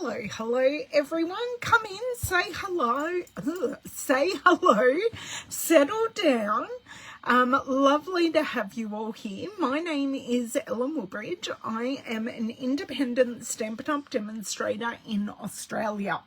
Hello everyone. Come in, say hello, settle down. Lovely to have you all here. My name is Woodbridge. I am an independent Stampin' demonstrator in Australia.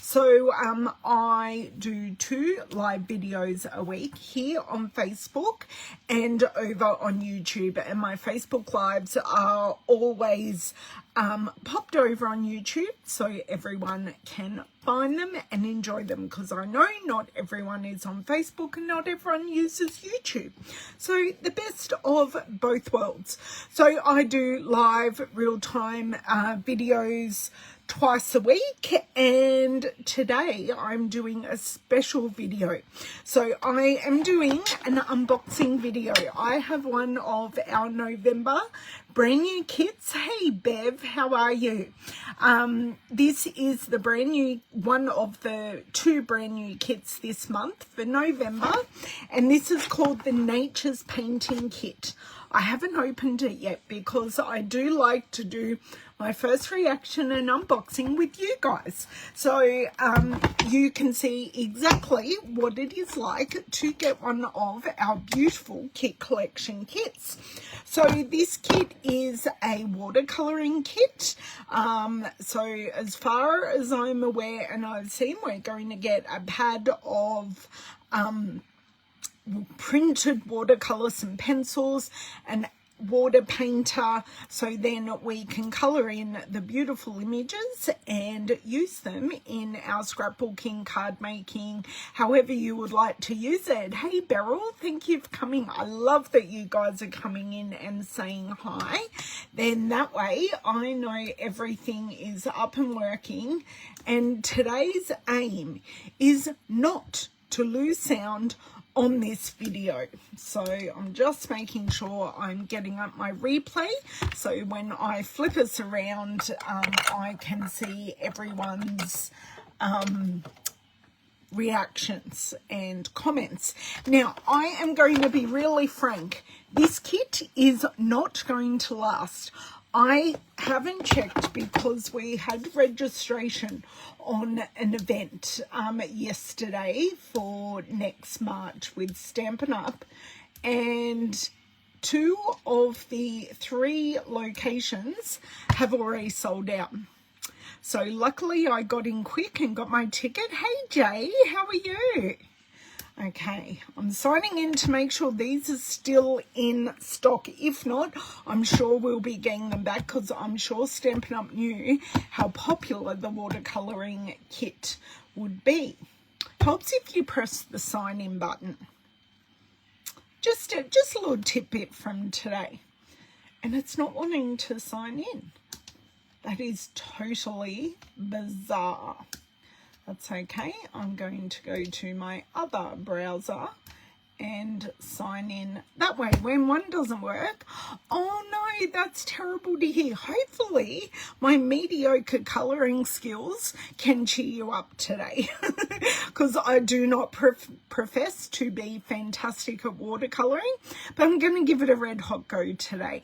So I do 2 live videos a week here on Facebook and over on YouTube, and my Facebook lives are always popped over on YouTube so everyone can find them and enjoy them, because I know not everyone is on Facebook and not everyone uses YouTube. So the best of both worlds. So I do live real-time videos twice a week, and today I'm doing a special video. So I am doing an unboxing video. I have one of our November brand new kits. Hey Bev, how are you? This is the brand new one of the 2 brand new kits this month for November, and this is called the Nature's Painting Kit. I haven't opened it yet because I do like to do my first reaction and unboxing with you guys, so you can see exactly what it is like to get one of our beautiful kit collection kits. So this kit is a watercoloring kit. So as far as I'm aware and I've seen, we're going to get a pad of printed watercolor, some pencils, and water painter, so then we can color in the beautiful images and use them in our scrapbooking, card making, however you would like to use it. Hey Beryl, thank you for coming. I love that you guys are coming in and saying hi. Then that way I know everything is up and working, and today's aim is not to lose sound on this video. So I'm just making sure I'm getting up my replay, so when I flip us around I can see everyone's reactions and comments. Now I am going to be really frank, this kit is not going to last. I haven't checked because we had registration on an event yesterday for next March with Stampin' Up, and 2 of the 3 locations have already sold out. So luckily I got in quick and got my ticket. Hey Jay, how are you? Okay, I'm signing in to make sure these are still in stock. If not, I'm sure we'll be getting them back, because I'm sure Stampin' Up knew how popular the watercolouring kit would be. Helps if you press the sign in button. Just a little tidbit from today. And it's not wanting to sign in. That is totally bizarre. That's okay. I'm going to go to my other browser and sign in that way when one doesn't work. Oh no, that's terrible to hear. Hopefully my mediocre colouring skills can cheer you up today, because I do not profess to be fantastic at watercolouring, but I'm going to give it a red hot go today.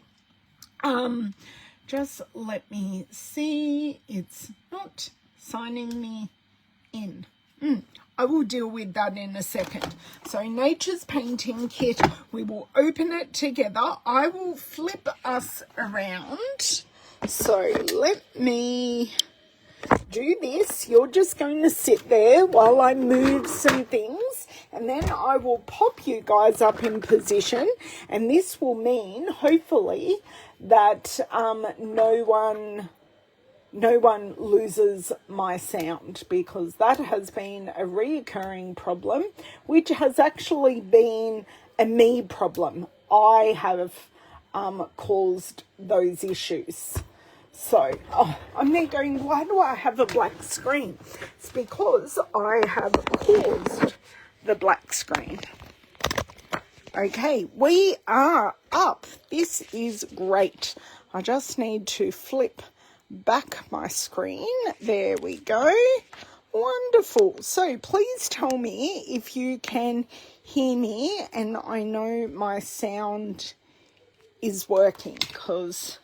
Just let me see. It's not signing me in. I will deal with that in a second. So Nature's Painting Kit, we will open it together. I will flip us around. So let me do this. You're just going to sit there while I move some things, and then I will pop you guys up in position, and this will mean hopefully that no one loses my sound, because that has been a reoccurring problem, which has actually been a me problem. I have caused those issues. So I'm then going, why do I have a black screen? It's because I have caused the black screen. Okay, we are up. This is great. I just need to flip back my screen. There we go. Wonderful. So please tell me if you can hear me and I know my sound is working, because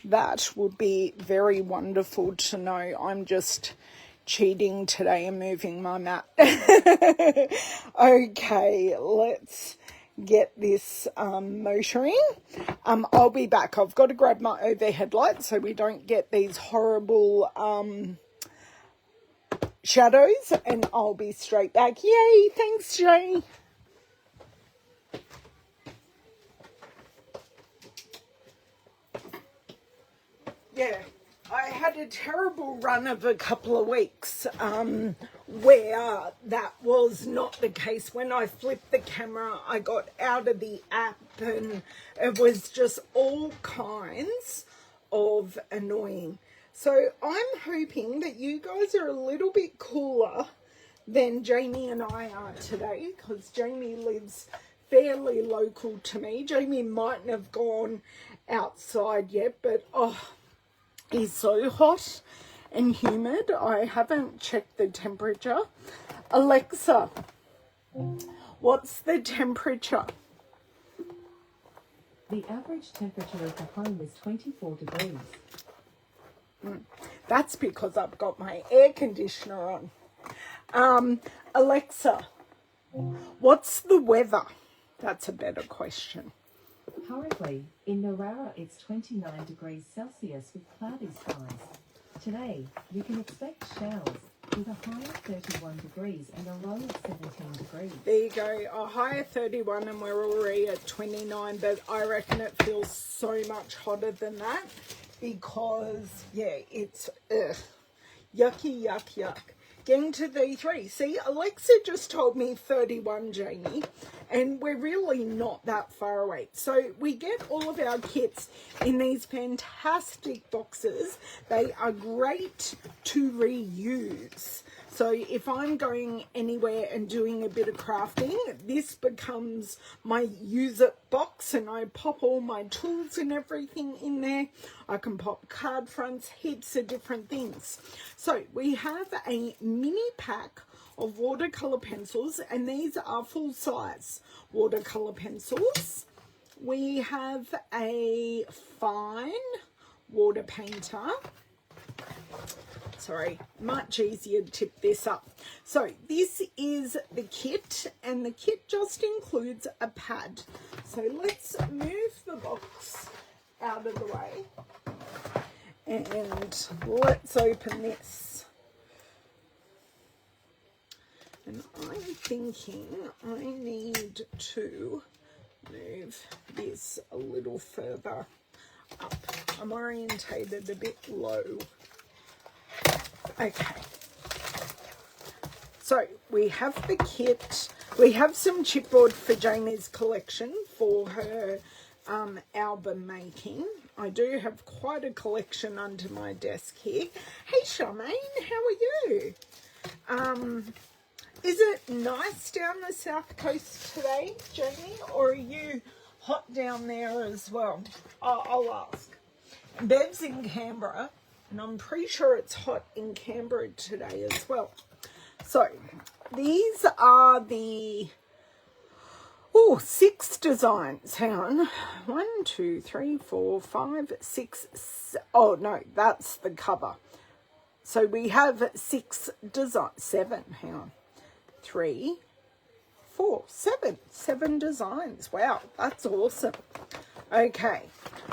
that would be very wonderful to know. I'm just cheating today and moving my mat. Okay, let's get this motoring. I'll be back. I've got to grab my overhead light so we don't get these horrible shadows, and I'll be straight back. Yay, thanks, Jay. Yeah, I had a terrible run of a couple of weeks where that was not the case. When I flipped the camera, I got out of the app and it was just all kinds of annoying. So I'm hoping that you guys are a little bit cooler than Jamie and I are today, because Jamie lives fairly local to me. Jamie mightn't have gone outside yet, but it's so hot and humid. I haven't checked the temperature. Alexa, what's the temperature? The average temperature of the home is 24 degrees. That's because I've got my air conditioner on. Alexa, what's the weather? That's a better question. Currently, in Narara, it's 29 degrees Celsius with cloudy skies. Today, you can expect showers with a high of 31 degrees and a low of 17 degrees. There you go, a high of 31 and we're already at 29, but I reckon it feels so much hotter than that because, yeah, it's yucky, yuck, yuck. Getting to 33. See, Alexa just told me 31, Jamie, and we're really not that far away. So we get all of our kits in these fantastic boxes. They are great to reuse. So if I'm going anywhere and doing a bit of crafting, this becomes my use it box, and I pop all my tools and everything in there. I can pop card fronts, heaps of different things. So we have a mini pack of watercolor pencils, and these are full size watercolor pencils. We have a fine water painter. Sorry, much easier to tip this up. So this is the kit, and the kit just includes a pad. So let's move the box out of the way and let's open this. And I'm thinking I need to move this a little further up. I'm orientated a bit low. Okay, so we have the kit. We have some chipboard for Jamie's collection for her album making. I do have quite a collection under my desk here. Hey Charmaine, how are you? Is it nice down the south coast today, Jamie, or are you hot down there as well? I'll ask. Bev's in Canberra, and I'm pretty sure it's hot in Canberra today as well. So these are the 6 designs. Hang on. 1, 2, 3, 4, 5, 6. Oh no, that's the cover. So we have 6 designs. 7. Hang on. 3, 4, 7. 7 designs. Wow, that's awesome. Okay,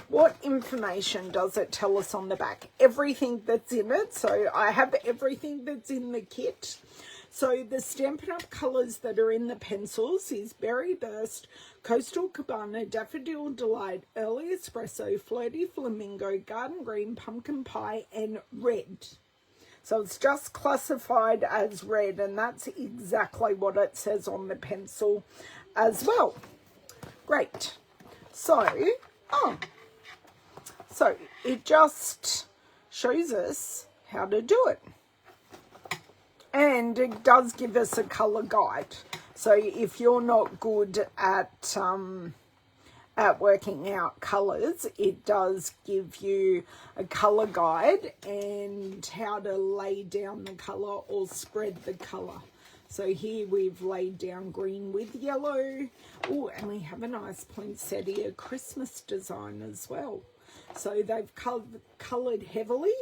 what information does it tell us on the back? Everything that's in it. So I have everything that's in the kit. So the Stampin' Up! Colours that are in the pencils is Berry Burst, Coastal Cabana, Daffodil Delight, Early Espresso, Flirty Flamingo, Garden Green, Pumpkin Pie, and Red. So it's just classified as red, and that's exactly what it says on the pencil as well. Great. So it just shows us how to do it. And it does give us a colour guide. So if you're not good at working out colours, it does give you a colour guide and how to lay down the colour or spread the colour. So here we've laid down green with yellow. Oh, and we have a nice poinsettia Christmas design as well. So they've coloured heavily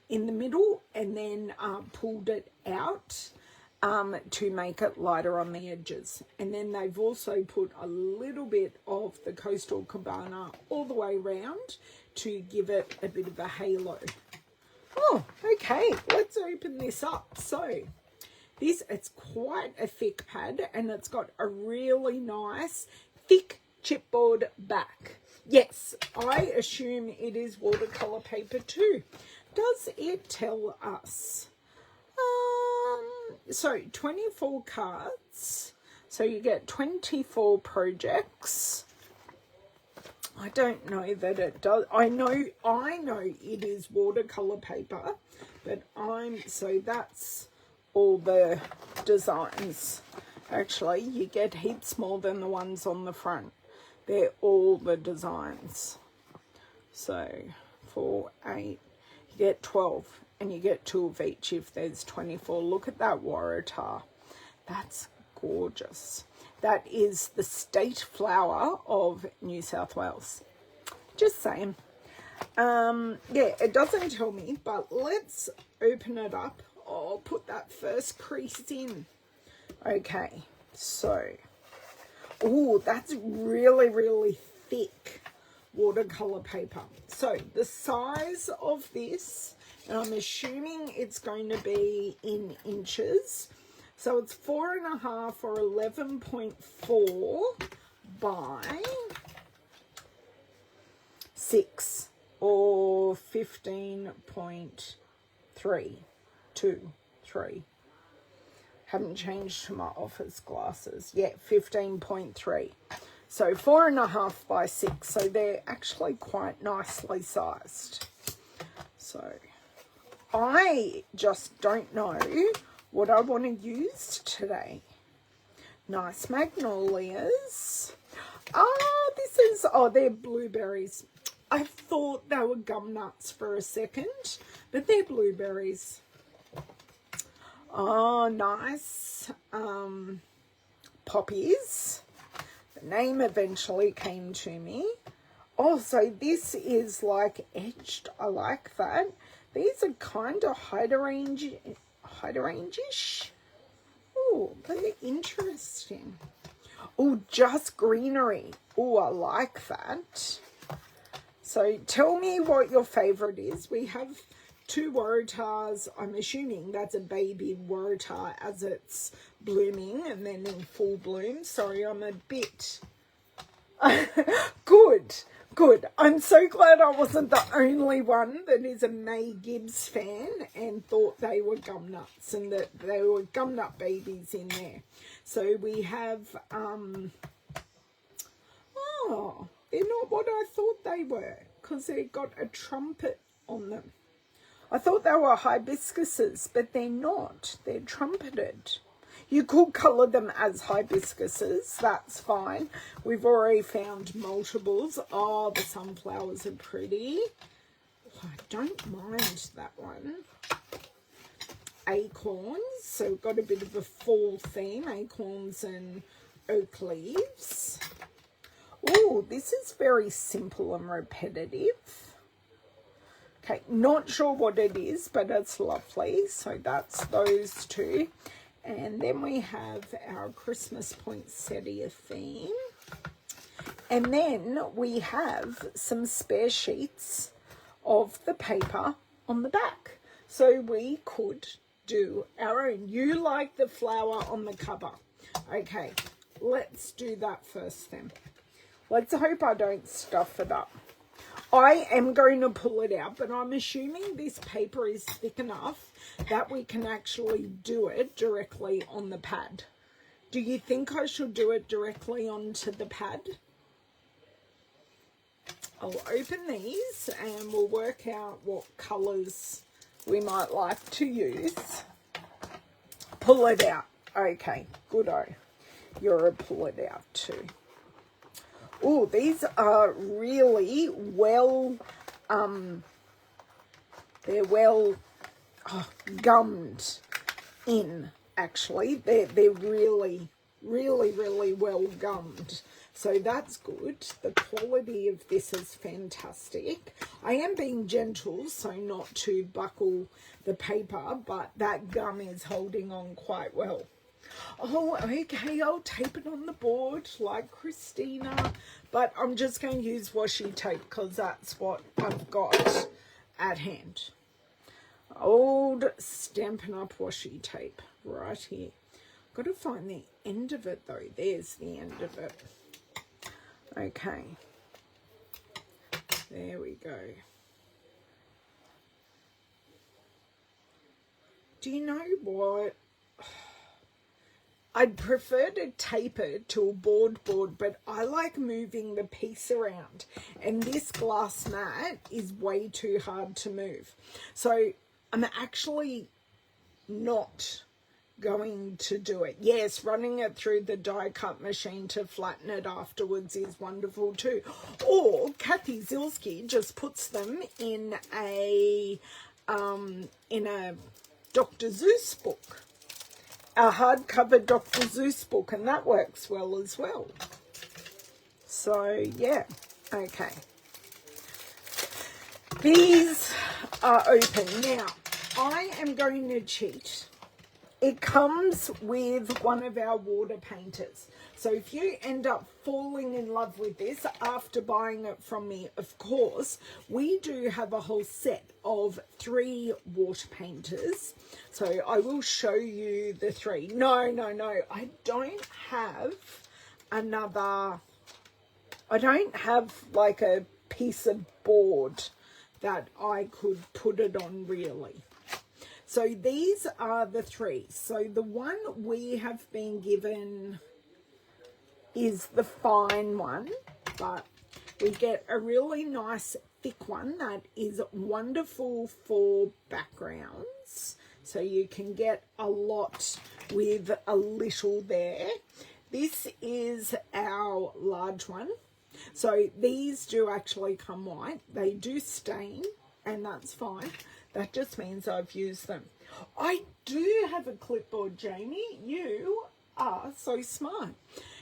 in the middle and then pulled it out to make it lighter on the edges. And then they've also put a little bit of the Coastal Cabana all the way around to give it a bit of a halo. Oh, okay, let's open this up. So it's quite a thick pad, and it's got a really nice thick chipboard back. Yes, I assume it is watercolor paper too. Does it tell us? So 24 cards. So you get 24 projects. I don't know that it does. I know it is watercolor paper, but so that's all the designs. Actually, you get heaps more than the ones on the front. They're all the designs. So 4, 8, you get 12, and you get 2 of each if there's 24. Look at that Waratah. That's gorgeous. That is the state flower of New South Wales. Just saying. Yeah, it doesn't tell me, but let's open it up. I'll put that first crease in. Okay, so, oh, that's really, really thick watercolor paper. So the size of this, and I'm assuming it's going to be in inches. So it's 4.5 or 11.4 by 6 or 15.3. Haven't changed to my office glasses. Yeah, 15.3. So 4.5 by 6. So they're actually quite nicely sized. So I just don't know what I want to use today. Nice magnolias. They're blueberries. I thought they were gum nuts for a second, but they're blueberries. Oh, nice. Poppies. The name eventually came to me. Oh, so this is like etched. I like that. These are kind of hydrangeish. Oh, they're interesting. Oh, just greenery. Oh, I like that. So tell me what your favourite is. We have 2 Waratahs. I'm assuming that's a baby Waratah as it's blooming and then in full bloom. Sorry, I'm a bit... Good. I'm so glad I wasn't the only one that is a May Gibbs fan and thought they were gum nuts and that they were gum nut babies in there. So we have, they're not what I thought they were because they've got a trumpet on them. I thought they were hibiscuses, but they're not. They're trumpeted. You could colour them as hibiscuses, that's fine. We've already found multiples. Oh, the sunflowers are pretty. Oh, I don't mind that one. Acorns, so we've got a bit of a fall theme, acorns and oak leaves. Oh, this is very simple and repetitive. Okay, not sure what it is, but it's lovely. So that's those 2. And then we have our Christmas poinsettia theme. And then we have some spare sheets of the paper on the back. So we could do our own. You like the flower on the cover. Okay, let's do that first then. Let's hope I don't stuff it up. I am going to pull it out, but I'm assuming this paper is thick enough that we can actually do it directly on the pad. Do you think I should do it directly onto the pad? I'll open these and we'll work out what colours we might like to use. Pull it out. Okay, good-o. You're a pull it out too. Oh, these are really well, they're well gummed in, actually. They're really really, really well gummed. So that's good. The quality of this is fantastic. I am being gentle, so not to buckle the paper, but that gum is holding on quite well. Oh, okay, I'll tape it on the board like Christina, but I'm just going to use washi tape because that's what I've got at hand. Old Stampin' Up washi tape right here. Got to find the end of it though. There's the end of it. Okay, there we go. Do you know what? I'd prefer to tape it to a board, but I like moving the piece around. And this glass mat is way too hard to move. So I'm actually not going to do it. Yes, running it through the die cut machine to flatten it afterwards is wonderful too. Or Kathy Zilski just puts them in a Dr. Seuss book, a hardcover Dr. Seuss book, and that works well as well. So yeah, okay. These are open. Now, I am going to cheat. It comes with one of our water painters. So if you end up falling in love with this after buying it from me, of course, we do have a whole set of 3 water painters. So I will show you the 3. No, I don't have another, I don't have like a piece of board that I could put it on really. So these are the 3. So the one we have been given is the fine one, but we get a really nice thick one that is wonderful for backgrounds. So you can get a lot with a little there. This is our large one. So these do actually come white. They do stain, and that's fine. That just means I've used them. I do have a clipboard, Jamie. You are so smart.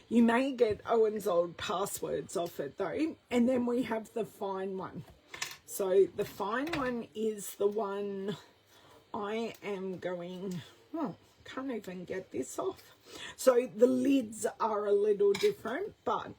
You may get Owen's old passwords off it though. And then we have the fine one. So the fine one is the one I am going, well, can't even get this off. So the lids are a little different, but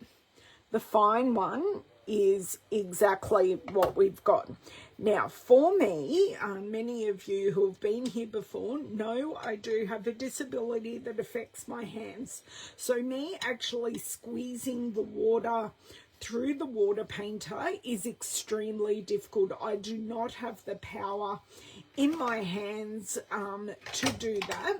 the fine one is exactly what we've got. Now, for me, many of you who have been here before know I do have a disability that affects my hands. So me actually squeezing the water through the water painter is extremely difficult. I do not have the power in my hands to do that,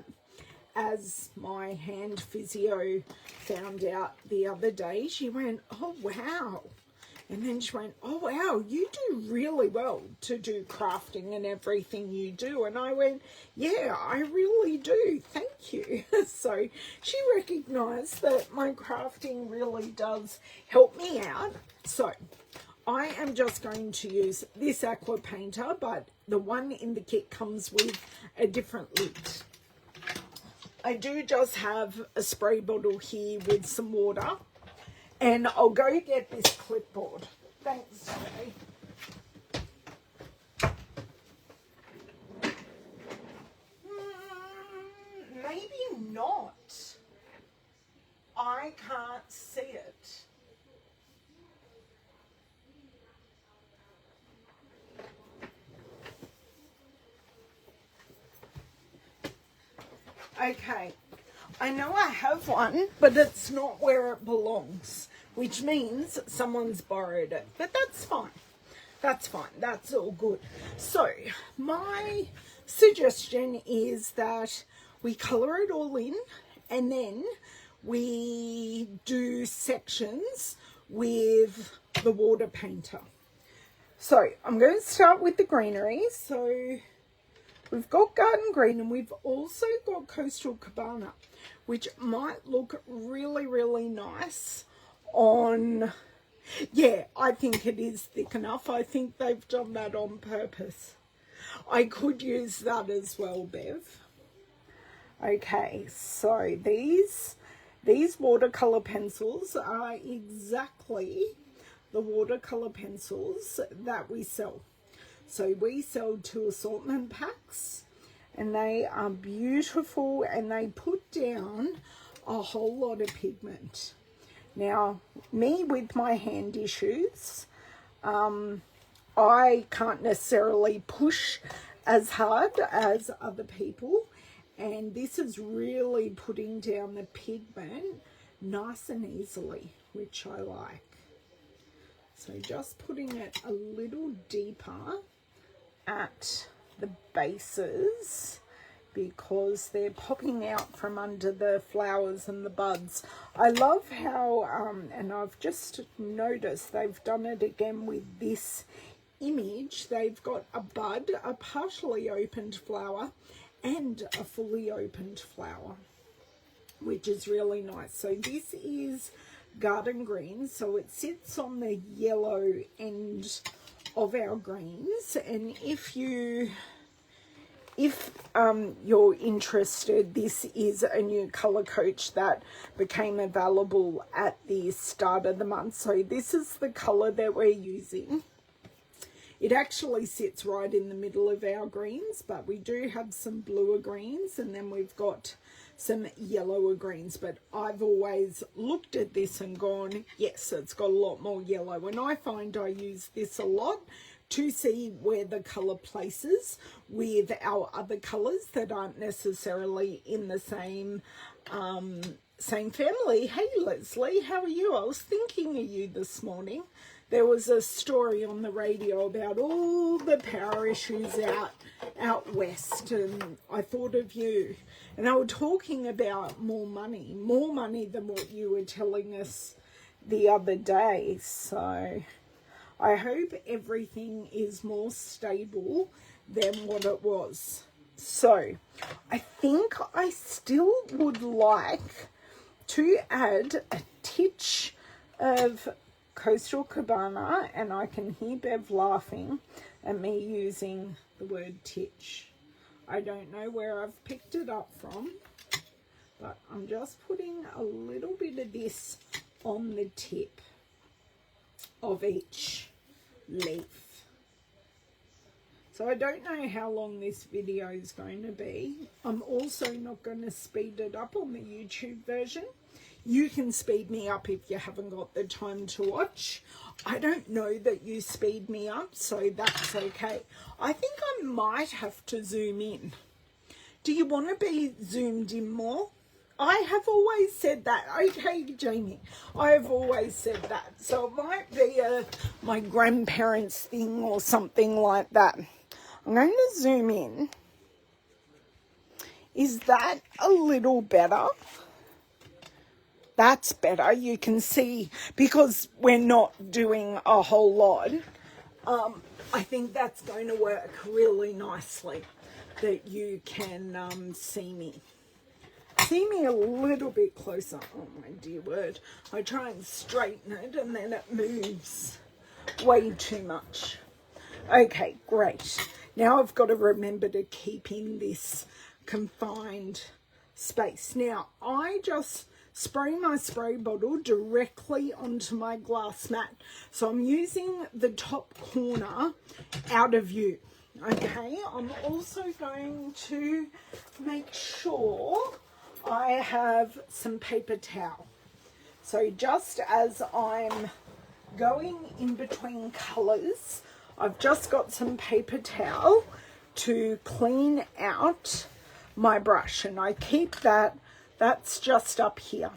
as my hand physio found out the other day. She went, oh wow. And then she went, oh wow, you do really well to do crafting and everything you do. And I went, yeah, I really do, thank you. So she recognised that my crafting really does help me out. So I am just going to use this aqua painter, but the one in the kit comes with a different lid. I do just have a spray bottle here with some water, and I'll go get this clipboard. Thanks, Jay. Maybe not. I can't see it. Okay, I know I have one, but it's not where it belongs, which means someone's borrowed it, but that's fine. That's fine. That's all good. So my suggestion is that we colour it all in, and then we do sections with the water painter. So I'm going to start with the greenery. So we've got Garden Green, and we've also got Coastal Cabana, which might look really, really nice on, yeah, I think it is thick enough. I think they've done that on purpose. I could use that as well, Bev. Okay, so these these watercolor pencils are exactly the watercolor pencils that we sell. So we sell 2 assortment packs, and they are beautiful, and they put down a whole lot of pigment. Now, me with my hand issues, I can't necessarily push as hard as other people, and this is really putting down the pigment nice and easily, which I like. So just putting it a little deeper at the bases, because they're popping out from under the flowers and the buds. I love how, and I've just noticed they've done it again with this image. They've got a bud, a partially opened flower, and a fully opened flower, which is really nice. So this is garden green, so it sits on the yellow end of our greens. And if you're interested, this is a new color coach that became available at the start of the month. So this is the color that we're using. It actually sits right in the middle of our greens, but we do have some bluer greens, and then we've got some yellower greens. But I've always looked at this and gone, yes, it's got a lot more yellow. And I find I use this a lot to see where the color places with our other colors that aren't necessarily in the same family. Hey Leslie, how are you? I was thinking of you this morning. There was a story on the radio about all the power issues out west, and I thought of you. And they were talking about more money than what you were telling us the other day. So I hope everything is more stable than what it was. So I think I still would like to add a titch of Coastal Cabana, and I can hear Bev laughing at me using the word titch. I don't know where I've picked it up from, but I'm just putting a little bit of this on the tip of each leaf. So I don't know how long this video is going to be. I'm also not going to speed it up on the YouTube version. You can speed me up if you haven't got the time to watch. I don't know that you speed me up, so that's okay. I think I might have to zoom in. Do you want to be zoomed in more? I have always said that. Okay, Jamie, I have always said that. So it might be my grandparents' thing or something like that. I'm going to zoom in. Is that a little better? That's better. You can see, because we're not doing a whole lot, I think that's going to work really nicely, that you can see me. See me a little bit closer. Oh my dear word. I try and straighten it and then it moves way too much. Okay, great. Now I've got to remember to keep in this confined space. Now I just spray my spray bottle directly onto my glass mat. So I'm using the top corner out of view. Okay, I'm also going to make sure I have some paper towel. So just as I'm going in between colours, I've just got some paper towel to clean out my brush, and I keep that's just up here.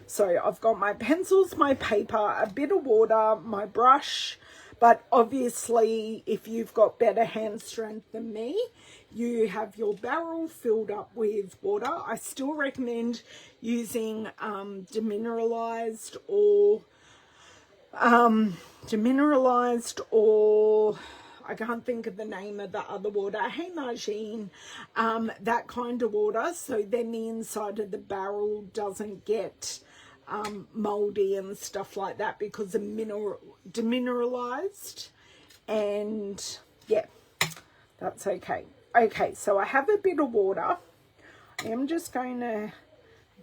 So I've got my pencils, my paper, a bit of water, my brush, but obviously if you've got better hand strength than me, you have your barrel filled up with water. I still recommend using demineralized or I can't think of the name of the other water. Hey Margine, that kind of water, so then the inside of the barrel doesn't get moldy and stuff like that, because the demineralized, and yeah, that's okay. Okay, so I have a bit of water. I am just going to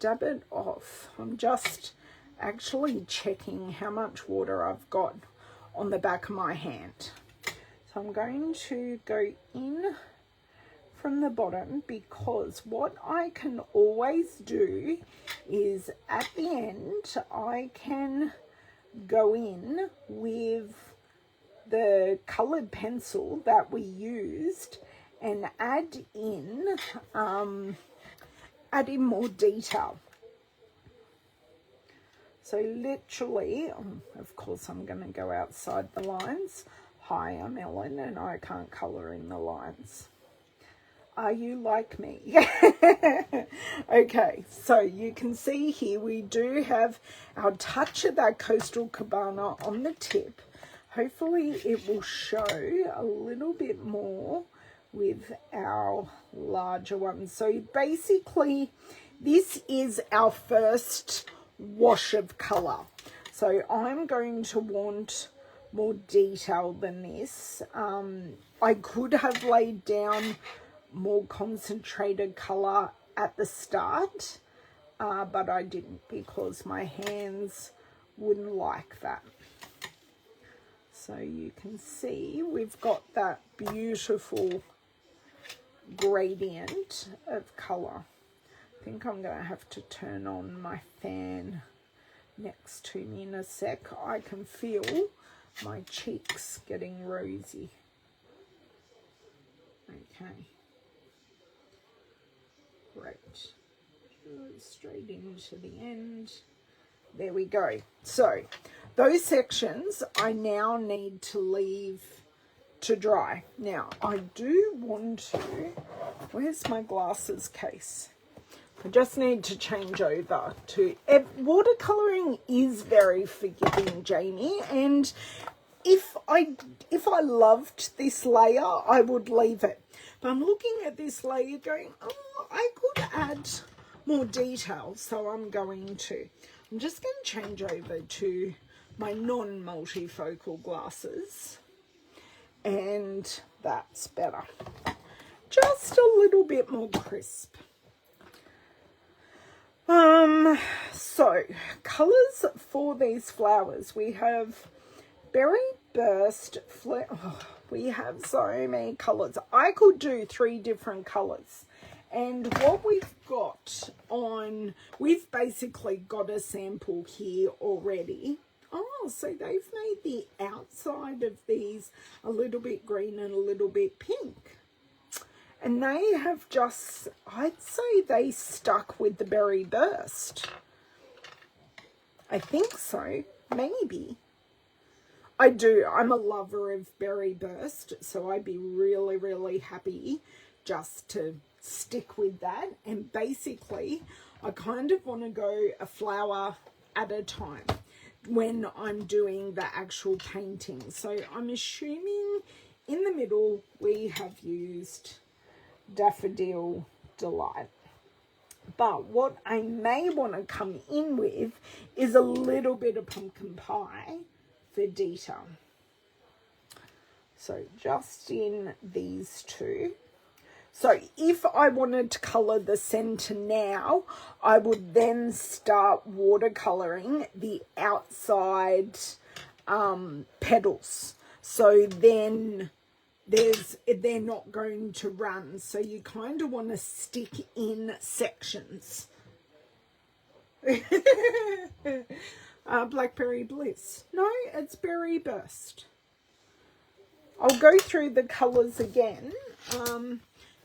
dab it off. I'm just actually checking how much water I've got on the back of my hand. So I'm going to go in from the bottom, because what I can always do is at the end I can go in with the colored pencil that we used and add in more detail. So literally, of course I'm going to go outside the lines. Hi, I'm Ellen and I can't colour in the lines. Are you like me? Okay, so you can see here we do have our touch of that Coastal Cabana on the tip. Hopefully it will show a little bit more with our larger ones. So basically this is our first wash of colour. So I'm going to want more detail than this. I could have laid down more concentrated colour at the start, but I didn't, because my hands wouldn't like that. So you can see we've got that beautiful gradient of colour. I think I'm going to have to turn on my fan next to me in a sec. I can feel my cheeks getting rosy. Okay. Great. Straight into the end. There we go. So those sections I now need to leave to dry. Now I do want to, where's my glasses case? I just need to change over to, watercolouring is very forgiving, Jamie, and if I loved this layer, I would leave it. But I'm looking at this layer going, oh, I could add more detail, so I'm going to. I'm just going to change over to my non-multifocal glasses, and that's better. Just a little bit more crisp. So colours for these flowers, we have Berry Burst, we have so many colours. I could do 3 different colours. And what we've got on, we've basically got a sample here already. Oh, so they've made the outside of these a little bit green and a little bit pink. And they have just, I'd say they stuck with the Berry Burst. I think so, maybe. I do, I'm a lover of Berry Burst, so I'd be really, really happy just to stick with that. And basically, I kind of want to go a flower at a time when I'm doing the actual painting. So I'm assuming in the middle we have used Daffodil Delight. But what I may want to come in with is a little bit of pumpkin pie for detail. So just in these 2. So if I wanted to colour the centre now, I would then start watercolouring the outside petals. So then they're not going to run. So you kind of want to stick in sections. Blackberry Bliss. No, it's Berry Burst. I'll go through the colours again.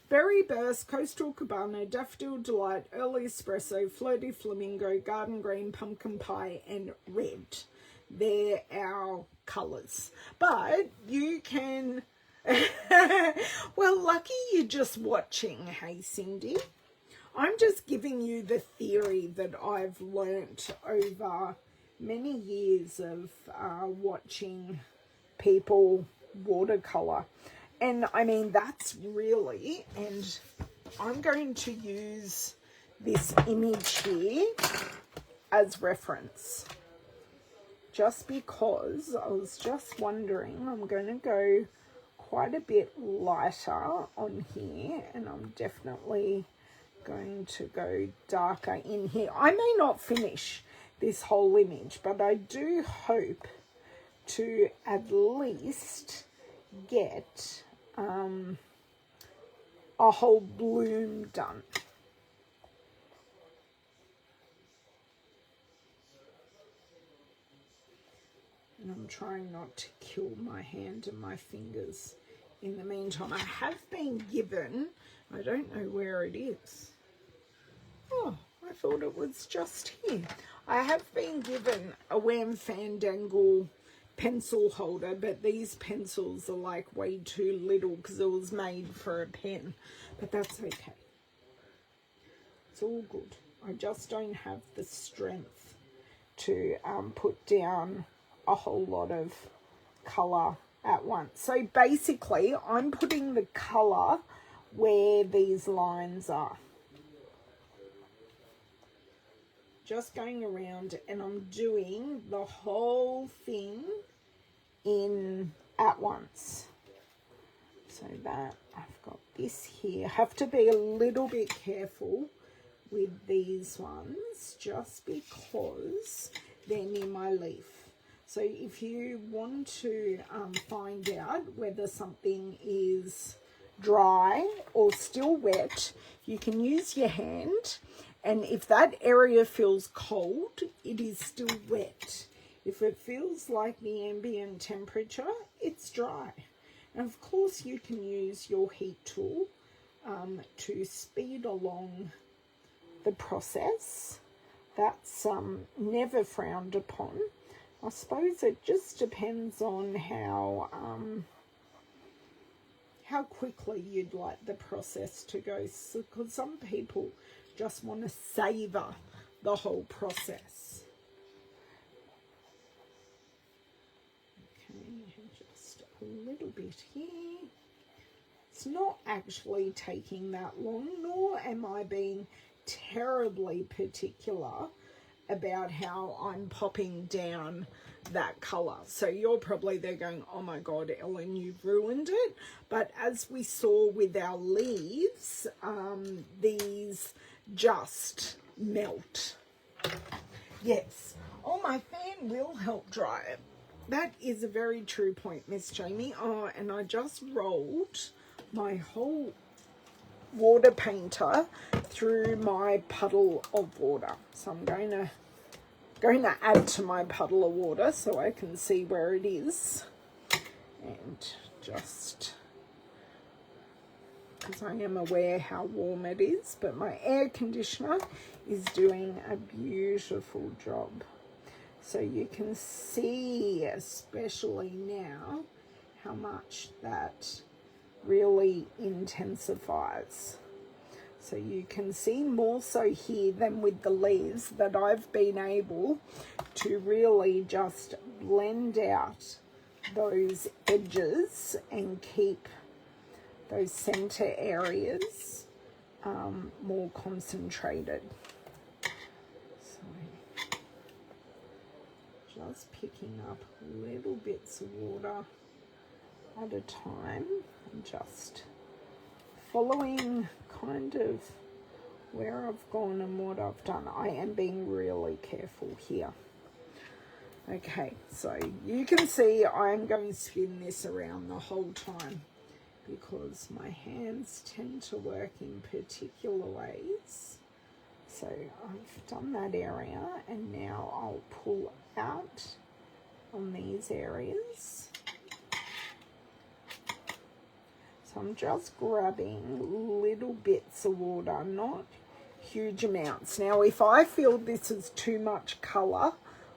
Berry Burst, Coastal Cabana, Daffodil Delight, Early Espresso, Flirty Flamingo, Garden Green, Pumpkin Pie, and Red. They're our colours. But you can... Well, lucky you're just watching, hey Cindy. I'm just giving you the theory that I've learnt over many years of watching people watercolour. And I mean, that's really, and I'm going to use this image here as reference, just because I was just wondering. I'm going to go quite a bit lighter on here, and I'm definitely going to go darker in here. I may not finish this whole image, but I do hope to at least get a whole bloom done. And I'm trying not to kill my hand and my fingers in the meantime. I have been given, I don't know where it is. Oh, I thought it was just here. I have been given a Wham Fandangle pencil holder, but these pencils are like way too little because it was made for a pen. But that's okay. It's all good. I just don't have the strength to put down a whole lot of colour at once. So basically, I'm putting the colour where these lines are. Just going around, and I'm doing the whole thing in at once. So that I've got this here. Have to be a little bit careful with these ones just because they're near my leaf. So if you want to find out whether something is dry or still wet, you can use your hand, and if that area feels cold, it is still wet. If it feels like the ambient temperature, it's dry. And of course you can use your heat tool to speed along the process. That's never frowned upon. I suppose it just depends on how quickly you'd like the process to go, because some people just want to savour the whole process. Okay, just a little bit here. It's not actually taking that long, nor am I being terribly particular about how I'm popping down that colour. So you're probably there going, oh my God, Ellen, you've ruined it. But as we saw with our leaves, these just melt. Yes. Oh, my fan will help dry it. That is a very true point, Miss Jamie. Oh, and I just rolled my whole water painter through my puddle of water. So I'm going to add to my puddle of water so I can see where it is. And just because I am aware how warm it is, but my air conditioner is doing a beautiful job. So you can see, especially now, how much that really intensifies. So you can see more so here than with the leaves that I've been able to really just blend out those edges and keep those center areas more concentrated. So just picking up little bits of water at a time and just following kind of where I've gone and what I've done. I am being really careful here. Okay, so you can see I'm going to spin this around the whole time because my hands tend to work in particular ways. So I've done that area, and now I'll pull out on these areas. So I'm just grabbing little bits of water, not huge amounts. Now, if I feel this is too much colour,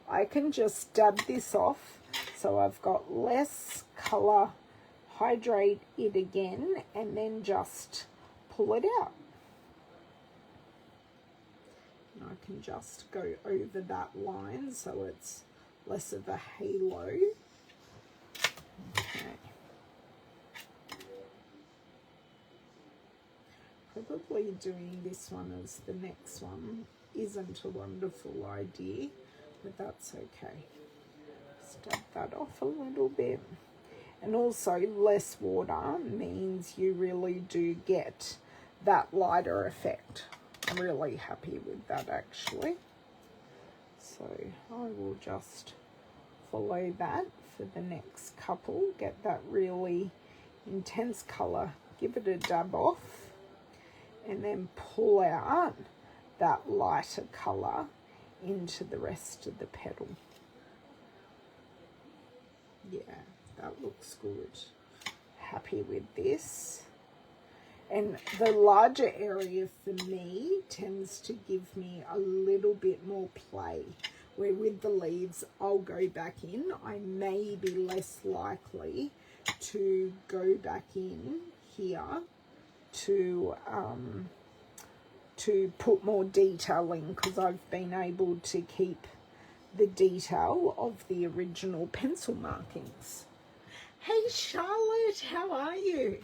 I can just dab this off so I've got less colour, hydrate it again, and then just pull it out. And I can just go over that line so it's less of a halo. Okay. Probably doing this one as the next one isn't a wonderful idea, but that's okay. Just dab that off a little bit. And also less water means you really do get that lighter effect. really happy with that actually. So I will just follow that for the next couple, get that really intense colour, give it a dab off, and then pull out that lighter colour into the rest of the petal. Yeah, that looks good. Happy with this. And the larger area for me tends to give me a little bit more play, where with the leaves I'll go back in. I may be less likely to go back in here to put more detail in, because I've been able to keep the detail of the original pencil markings. Hey Charlotte, how are you?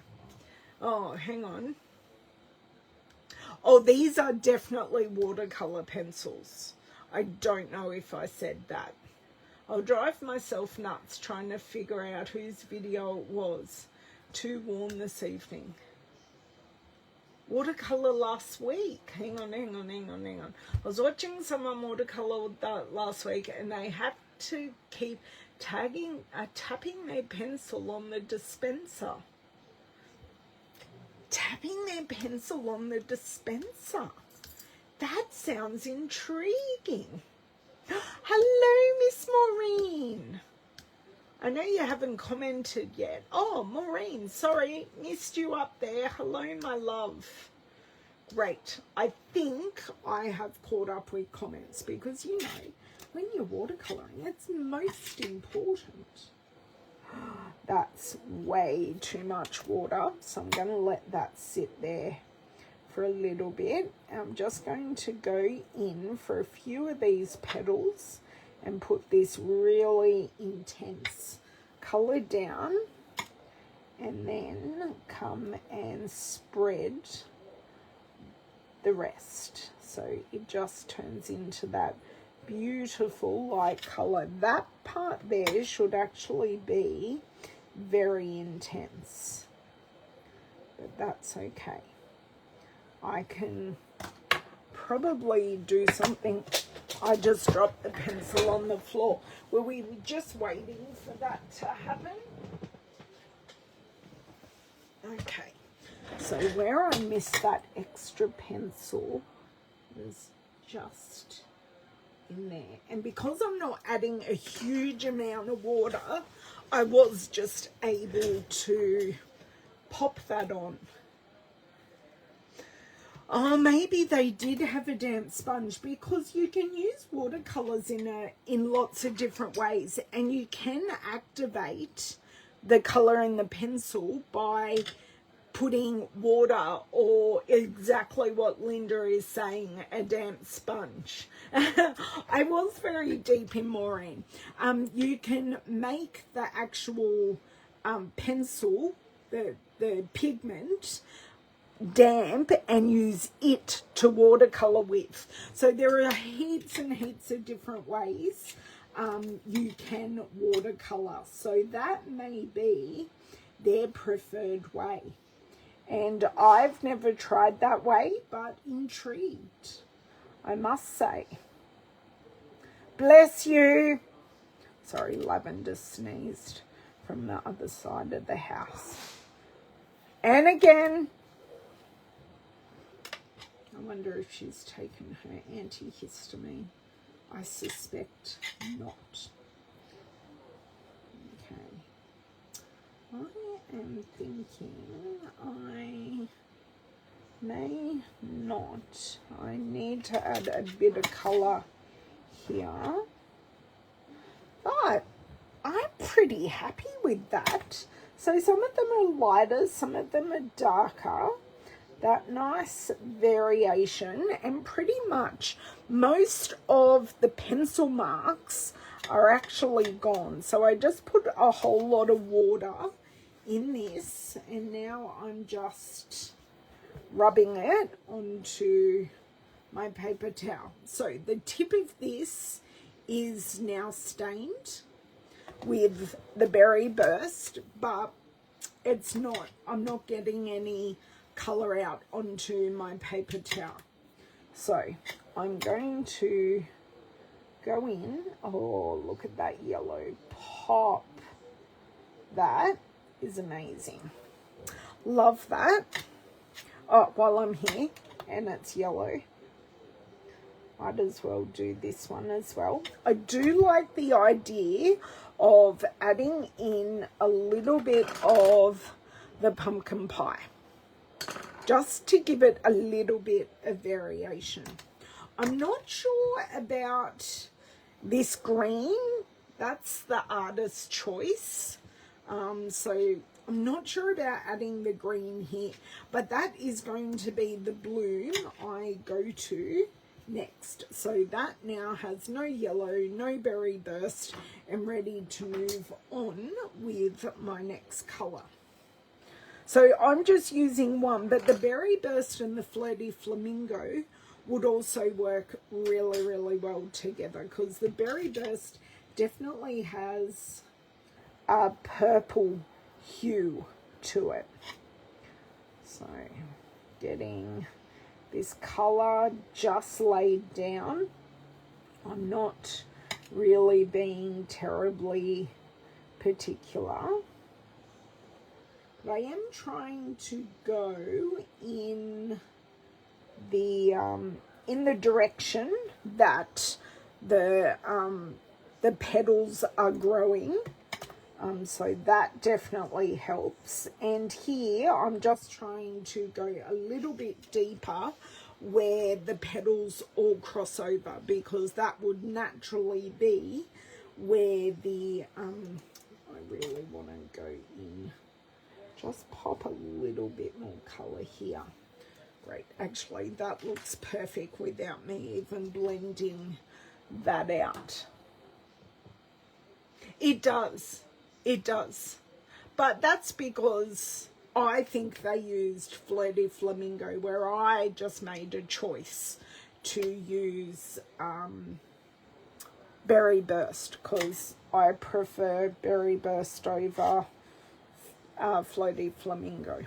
Oh, hang on. Oh, these are definitely watercolor pencils. I don't know if I said that. I'll drive myself nuts trying to figure out whose video it was. Too warm this evening. Watercolor last week. Hang on. I was watching someone watercolor that last week, and they had to keep tapping their pencil on the dispenser. Tapping their pencil on the dispenser. That sounds intriguing. Hello, Miss Maureen. I know you haven't commented yet. Oh, Maureen, sorry, missed you up there. Hello, my love. Great. I think I have caught up with comments, because, you know, when you're watercolouring, it's most important. That's way too much water, so I'm going to let that sit there for a little bit. I'm just going to go in for a few of these petals and put this really intense colour down, and then come and spread the rest, so it just turns into that beautiful light colour. That part there should actually be very intense, but that's okay. I can probably do something. I just dropped the pencil on the floor. Were we just waiting for that to happen? Okay, so where I missed that extra pencil was just in there, and because I'm not adding a huge amount of water, I was just able to pop that on. Oh, maybe they did have a damp sponge, because you can use watercolors in lots of different ways, and you can activate the color in the pencil by putting water, or exactly what Linda is saying, a damp sponge. I was very deep in Maureen. You can make the actual pencil, the pigment, damp, and use it to watercolor with. So there are heaps and heaps of different ways you can watercolor. So that may be their preferred way. And I've never tried that way, but intrigued, I must say. Bless you. Sorry, Lavender sneezed from the other side of the house. And again, I wonder if she's taken her antihistamine. I suspect not. Okay. I am thinking I may not. I need to add a bit of colour here. But I'm pretty happy with that. So some of them are lighter, some of them are darker. That nice variation, and pretty much most of the pencil marks are actually gone. So I just put a whole lot of water in this, and now I'm just rubbing it onto my paper towel. So the tip of this is now stained with the Berry Burst, but it's not, I'm not getting any colour out onto my paper towel. So I'm going to go in. Oh, look at that yellow pop. That is amazing. Love that. Oh, while I'm here and it's yellow, might as well do this one as well. I do like the idea of adding in a little bit of the pumpkin pie, just to give it a little bit of variation. I'm not sure about this green. That's the artist's choice. So I'm not sure about adding the green here, but that is going to be the bloom I go to next. So that now has no yellow, no berry burst, and ready to move on with my next colour. So I'm just using one, but the berry burst and the flirty flamingo would also work really, really well together, because the berry burst definitely has a purple hue to it. So getting this colour just laid down. I'm not really being terribly particular, but I am trying to go in the direction that the petals are growing. So that definitely helps. And here I'm just trying to go a little bit deeper where the petals all cross over, because that would naturally be where the I really want to go in, just pop a little bit more colour here. Great, actually that looks perfect without me even blending that out. It does. It does. But that's because I think they used Flirty Flamingo, where I just made a choice to use Berry Burst, because I prefer Berry Burst over Flirty Flamingo.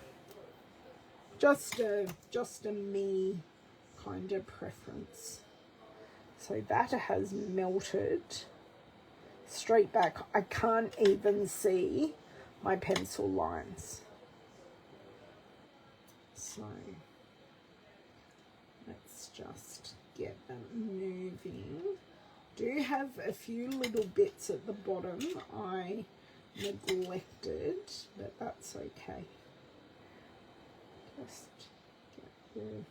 Just a me kind of preference. So that has melted straight back. I can't even see my pencil lines. So let's just get them moving. Do have a few little bits at the bottom I neglected, but that's okay. Just get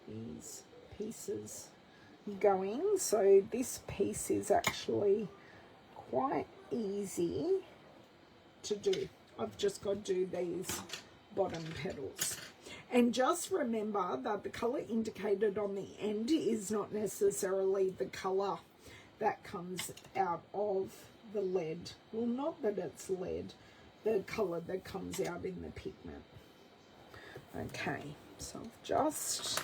these pieces going. So this piece is actually quite easy to do. I've just got to do these bottom petals. And just remember that the colour indicated on the end is not necessarily the colour that comes out of the lead. Well, not that it's lead, the colour that comes out in the pigment. Okay, so I've just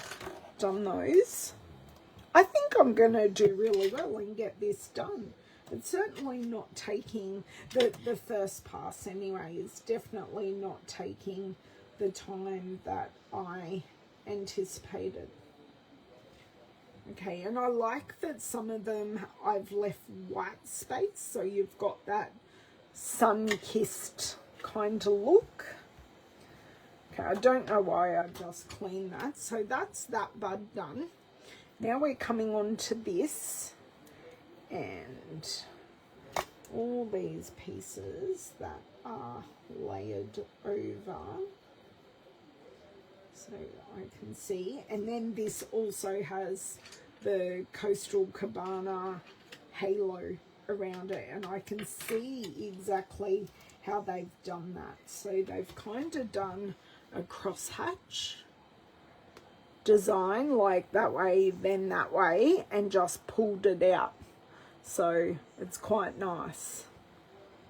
done those. I think I'm going to do really well and get this done. It's certainly not taking, the first pass anyway, is definitely not taking the time that I anticipated. Okay, and I like that some of them I've left white space, so you've got that sun-kissed kind of look. Okay, I don't know why I just cleaned that. So that's that bud done. Now we're coming on to this, and all these pieces that are layered over, so I can see. And then this also has the Coastal Cabana halo around it, and I can see exactly how they've done that. So they've kind of done a crosshatch design, like that way then that way, and just pulled it out. So it's quite nice.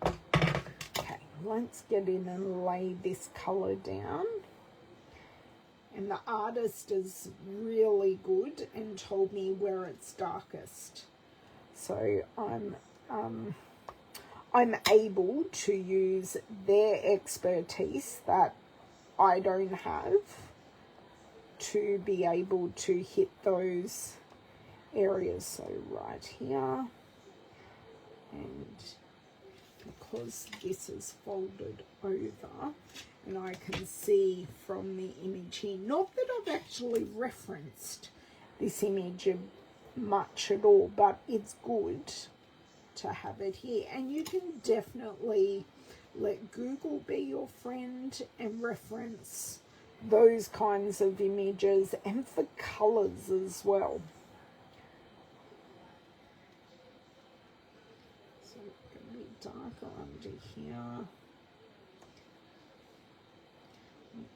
Okay, let's get in and lay this colour down. And the artist is really good and told me where it's darkest. So I'm able to use their expertise that I don't have to be able to hit those areas. So right here, and because this is folded over, and I can see from the image here, not that I've actually referenced this image much at all, but it's good to have it here. And you can definitely let Google be your friend and reference those kinds of images, and for colors as well. So it's going to be darker under here.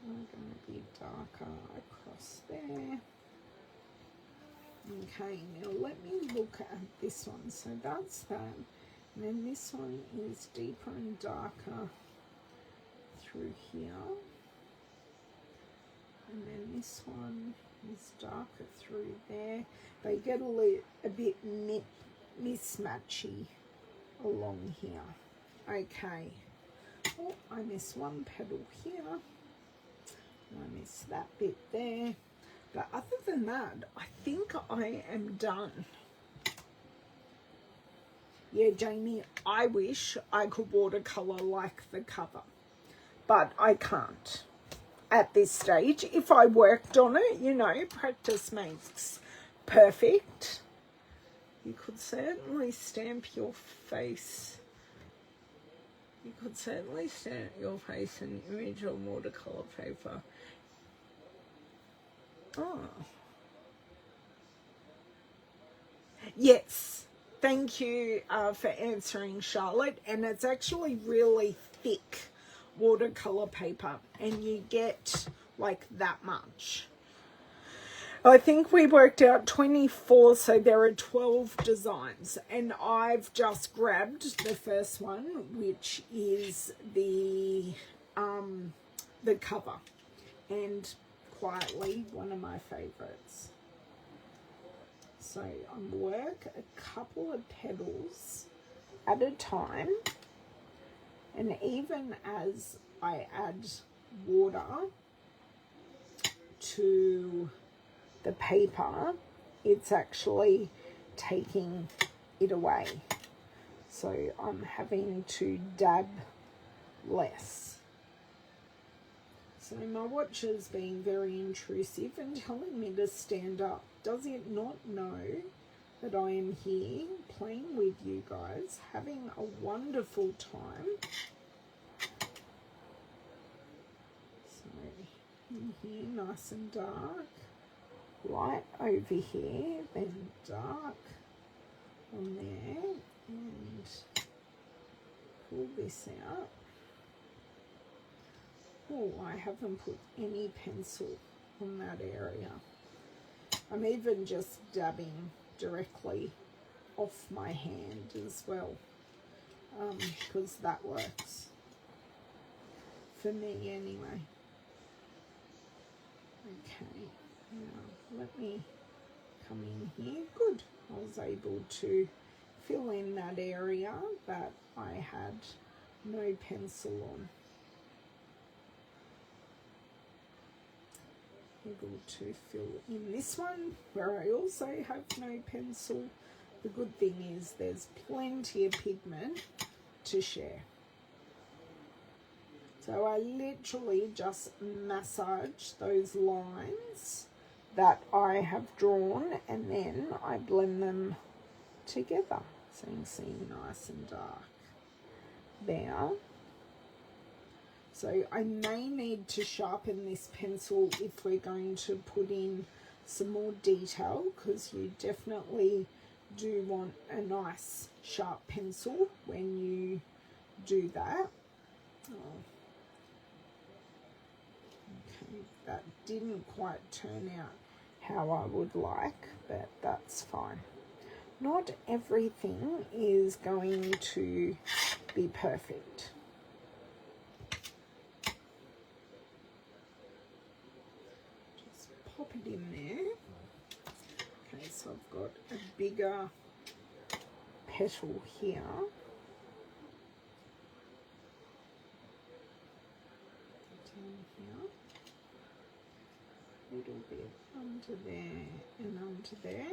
We're going to be darker across there. Okay, now let me look at this one. So that's that. And then this one is deeper and darker through here. And then this one is darker through there. They get a bit mismatchy along here. Okay. Oh, I missed one petal here. I missed that bit there. But other than that, I think I am done. Yeah, Jamie, I wish I could watercolour like the cover, but I can't at this stage. If I worked on it, you know, practice makes perfect. You could certainly stamp your face. You could certainly stamp your face and image on watercolour paper. Oh. Yes. Thank you for answering, Charlotte. And it's actually really thick watercolour paper, and you get like that much. I think we worked out 24, so there are 12 designs, and I've just grabbed the first one, which is the cover, and quietly one of my favorites. So I work a couple of petals at a time, and even as I add water to the paper, it's actually taking it away. So I'm having to dab less. So my watch is being very intrusive and telling me to stand up. Does it not know that I am here playing with you guys, having a wonderful time? So in here, nice and dark. Light over here, then dark on there, and pull this out. Oh, I haven't put any pencil on that area. I'm even just dabbing directly off my hand as well, because that works for me anyway. Okay, now let me come in here. Good, I was able to fill in that area that I had no pencil on. Able to fill in this one where I also have no pencil. The good thing is there's plenty of pigment to share. So I literally just massage those lines that I have drawn, and then I blend them together. So you can see nice and dark there. So I may need to sharpen this pencil if we're going to put in some more detail, because you definitely do want a nice sharp pencil when you do that. Oh. Okay, that didn't quite turn out how I would like, but that's fine. Not everything is going to be perfect. Pop it in there. Okay, so I've got a bigger petal here. Down here. little bit under there and under there,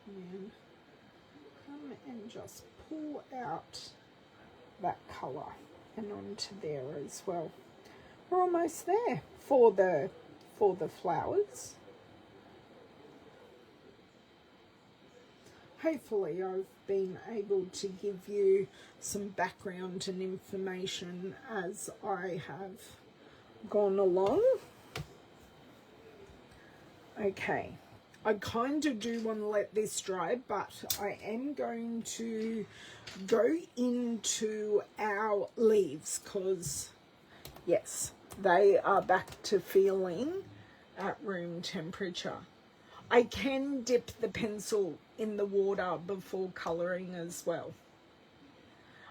and then come and just pull out that colour and onto there as well. We're almost there for the flowers. Hopefully I've been able to give you some background and information as I have gone along. Okay, I kind of do want to let this dry, but I am going to go into our leaves because, yes, they are back to feeling at room temperature. I can dip the pencil in the water before colouring as well.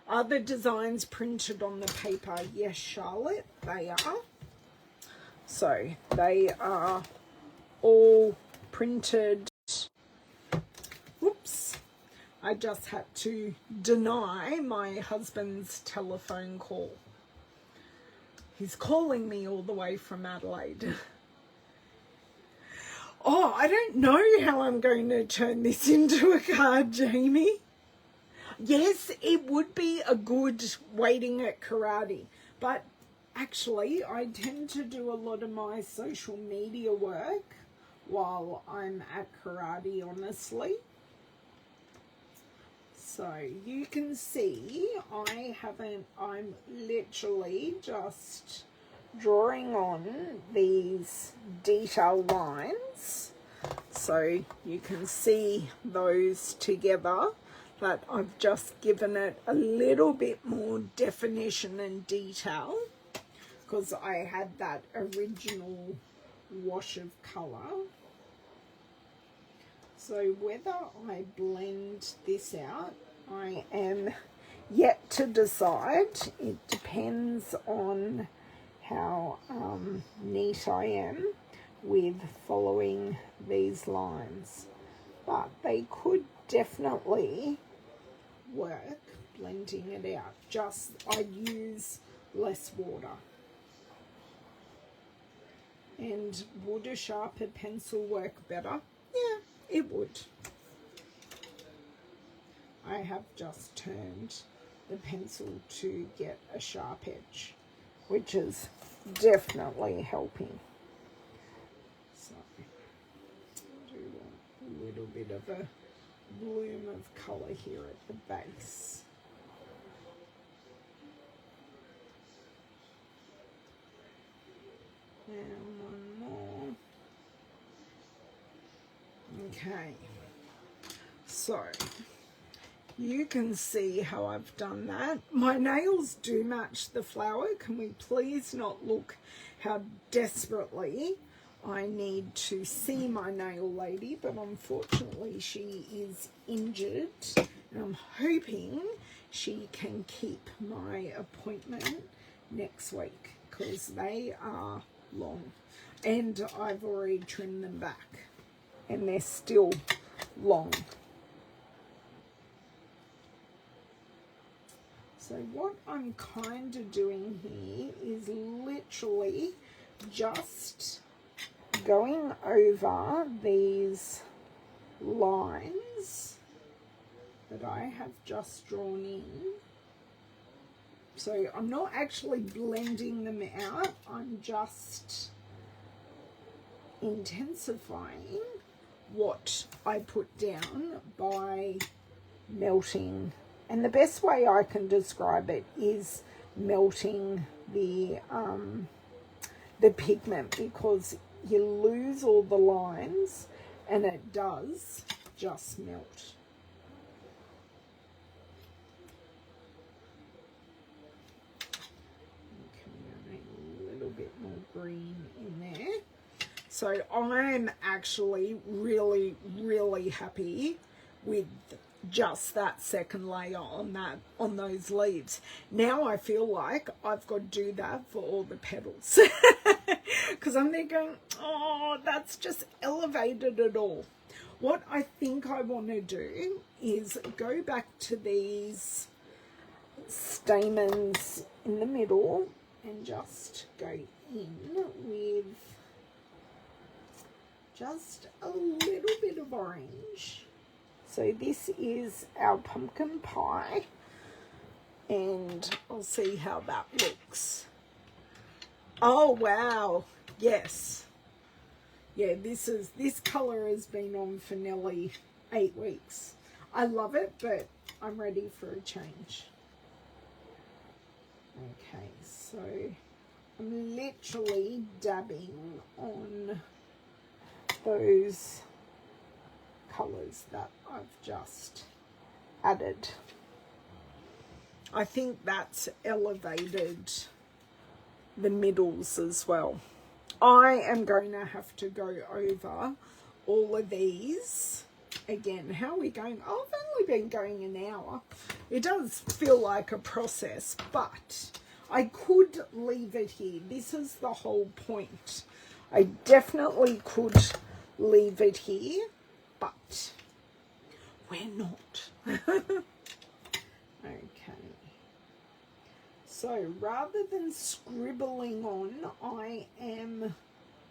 Are the designs printed on the paper? Yes, Charlotte, they are. So they are all printed. Whoops. I just had to deny my husband's telephone call. He's calling me all the way from Adelaide. Oh, I don't know how I'm going to turn this into a card, Jamie. Yes, it would be a good waiting at karate, but actually I tend to do a lot of my social media work while I'm at karate, honestly. So you can see I'm literally just drawing on these detail lines, so you can see those together, that I've just given it a little bit more definition and detail because I had that original wash of colour. So whether I blend this out, I am yet to decide. It depends on how neat I am with following these lines, but they could definitely work blending it out. Just I'd use less water. And would a sharper pencil work better? Yeah, it would. I have just turned the pencil to get a sharp edge, which is definitely helping. So do a little bit of a bloom of colour here at the base. And one more. Okay, so you can see how I've done that. My nails do match the flower. Can we please not look how desperately I need to see my nail lady, but unfortunately she is injured, and I'm hoping she can keep my appointment next week because they are long, and I've already trimmed them back and they're still long. So what I'm kind of doing here is literally just going over these lines that I have just drawn in. So I'm not actually blending them out, I'm just intensifying what I put down by melting. And the best way I can describe it is melting the pigment, because you lose all the lines and it does just melt. Okay, a little bit more green in there. So I'm actually really, really happy with just that second layer on those leaves. Now I feel like I've got to do that for all the petals because I'm there going, oh, that's just elevated it all. What I think I want to do is go back to these stamens in the middle and just go in with just a little bit of orange. So this is our pumpkin pie, and I'll see how that looks. Oh wow, yes. Yeah, this colour has been on for nearly 8 weeks. I love it, but I'm ready for a change. Okay, so I'm literally dabbing on those colours that I've just added. I think that's elevated the middles as well. I am going to have to go over all of these again. How are we going? Oh, I've only been going an hour. It does feel like a process, but I could leave it here. This is the whole point. I definitely could leave it here, but we're not. Okay. So rather than scribbling on, I am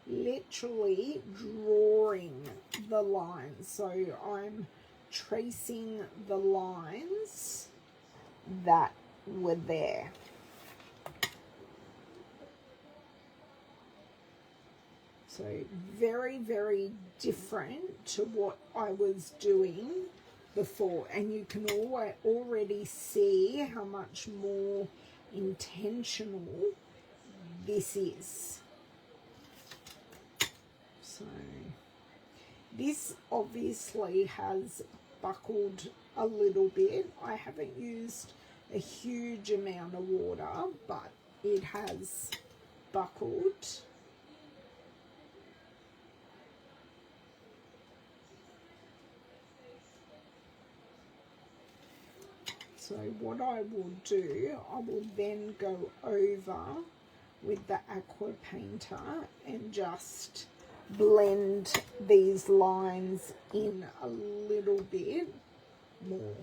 literally drawing the lines. So I'm tracing the lines that were there. So very, very different to what I was doing before. And you can already see how much more intentional this is. So this obviously has buckled a little bit. I haven't used a huge amount of water, but it has buckled. So what I will do, I will then go over with the aqua painter and just blend these lines in a little bit more.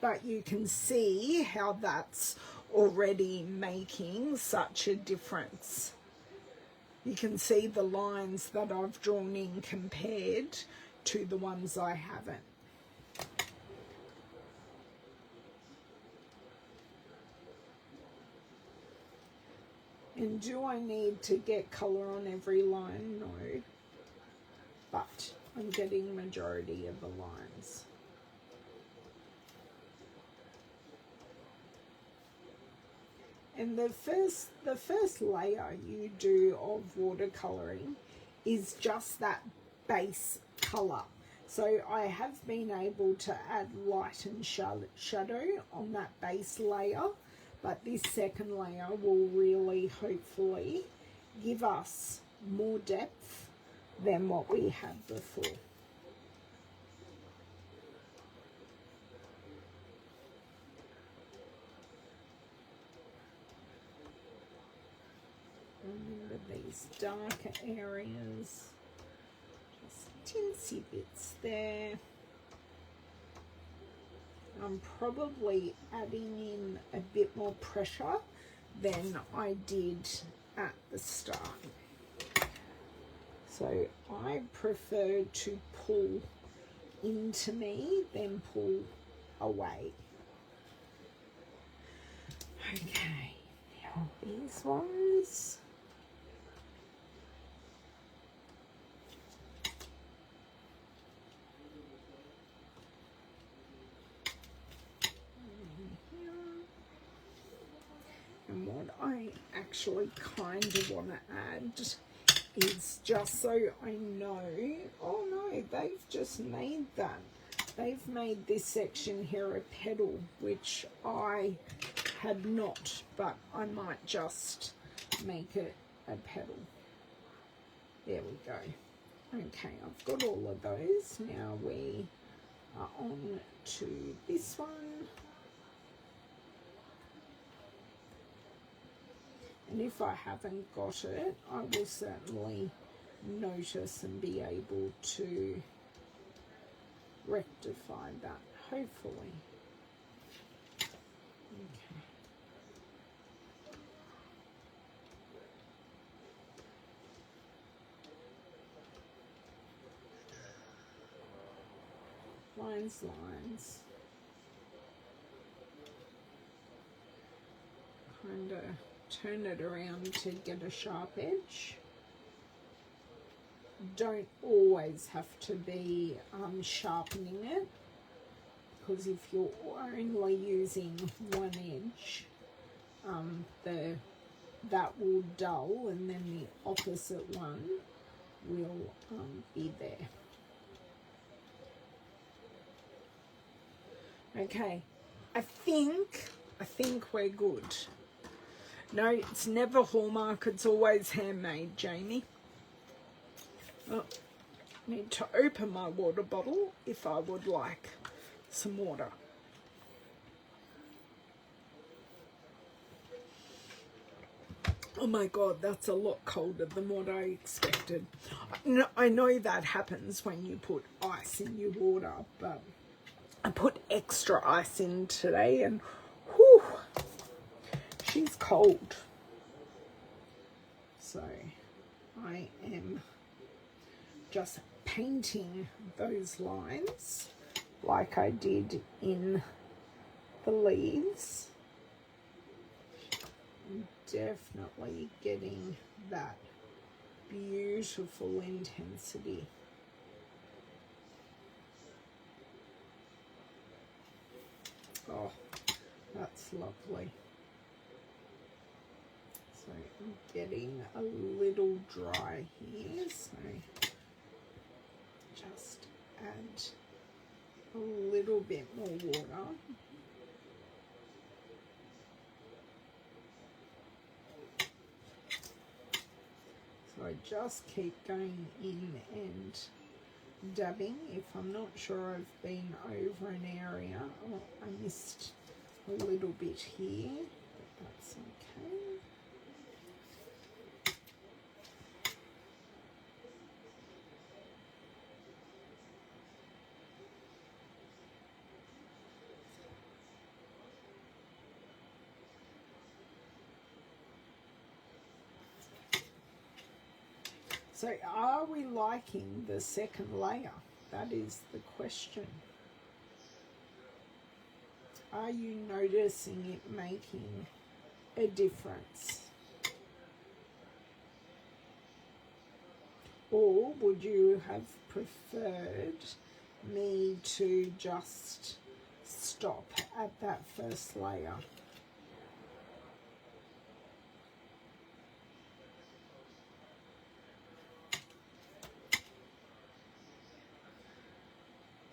But you can see how that's already making such a difference. You can see the lines that I've drawn in compared to the ones I haven't. And do I need to get colour on every line? No. But I'm getting majority of the lines. And the first layer you do of watercolouring is just that base colour. So I have been able to add light and shadow on that base layer. But this second layer will really, hopefully, give us more depth than what we had before. Remember these darker areas, just tinsy bits there. I'm probably adding in a bit more pressure than I did at the start. So I prefer to pull into me than pull away. Okay, now these ones. And what I actually kind of want to add is just so I know, oh no, they've just made that. They've made this section here a petal, which I had not, but I might just make it a petal. There we go. Okay, I've got all of those. Now we are on to this one. And if I haven't got it, I will certainly notice and be able to rectify that, hopefully. Okay. lines. Kind of turn it around to get a sharp edge. Don't always have to be sharpening it, because if you're only using one edge, that will dull, and then the opposite one will be there. Okay, I think we're good. No, it's never Hallmark, it's always handmade, Jamie. Oh, need to open my water bottle if I would like some water. Oh my God, that's a lot colder than what I expected. I know that happens when you put ice in your water, but I put extra ice in today and whew, she's cold. So I am just painting those lines like I did in the leaves. I'm definitely getting that beautiful intensity. Oh, that's lovely. So I'm getting a little dry here, so just add a little bit more water. So I just keep going in and dabbing. If I'm not sure I've been over an area, oh, I missed a little bit here, but that's okay. So are we liking the second layer? That is the question. Are you noticing it making a difference? Or would you have preferred me to just stop at that first layer?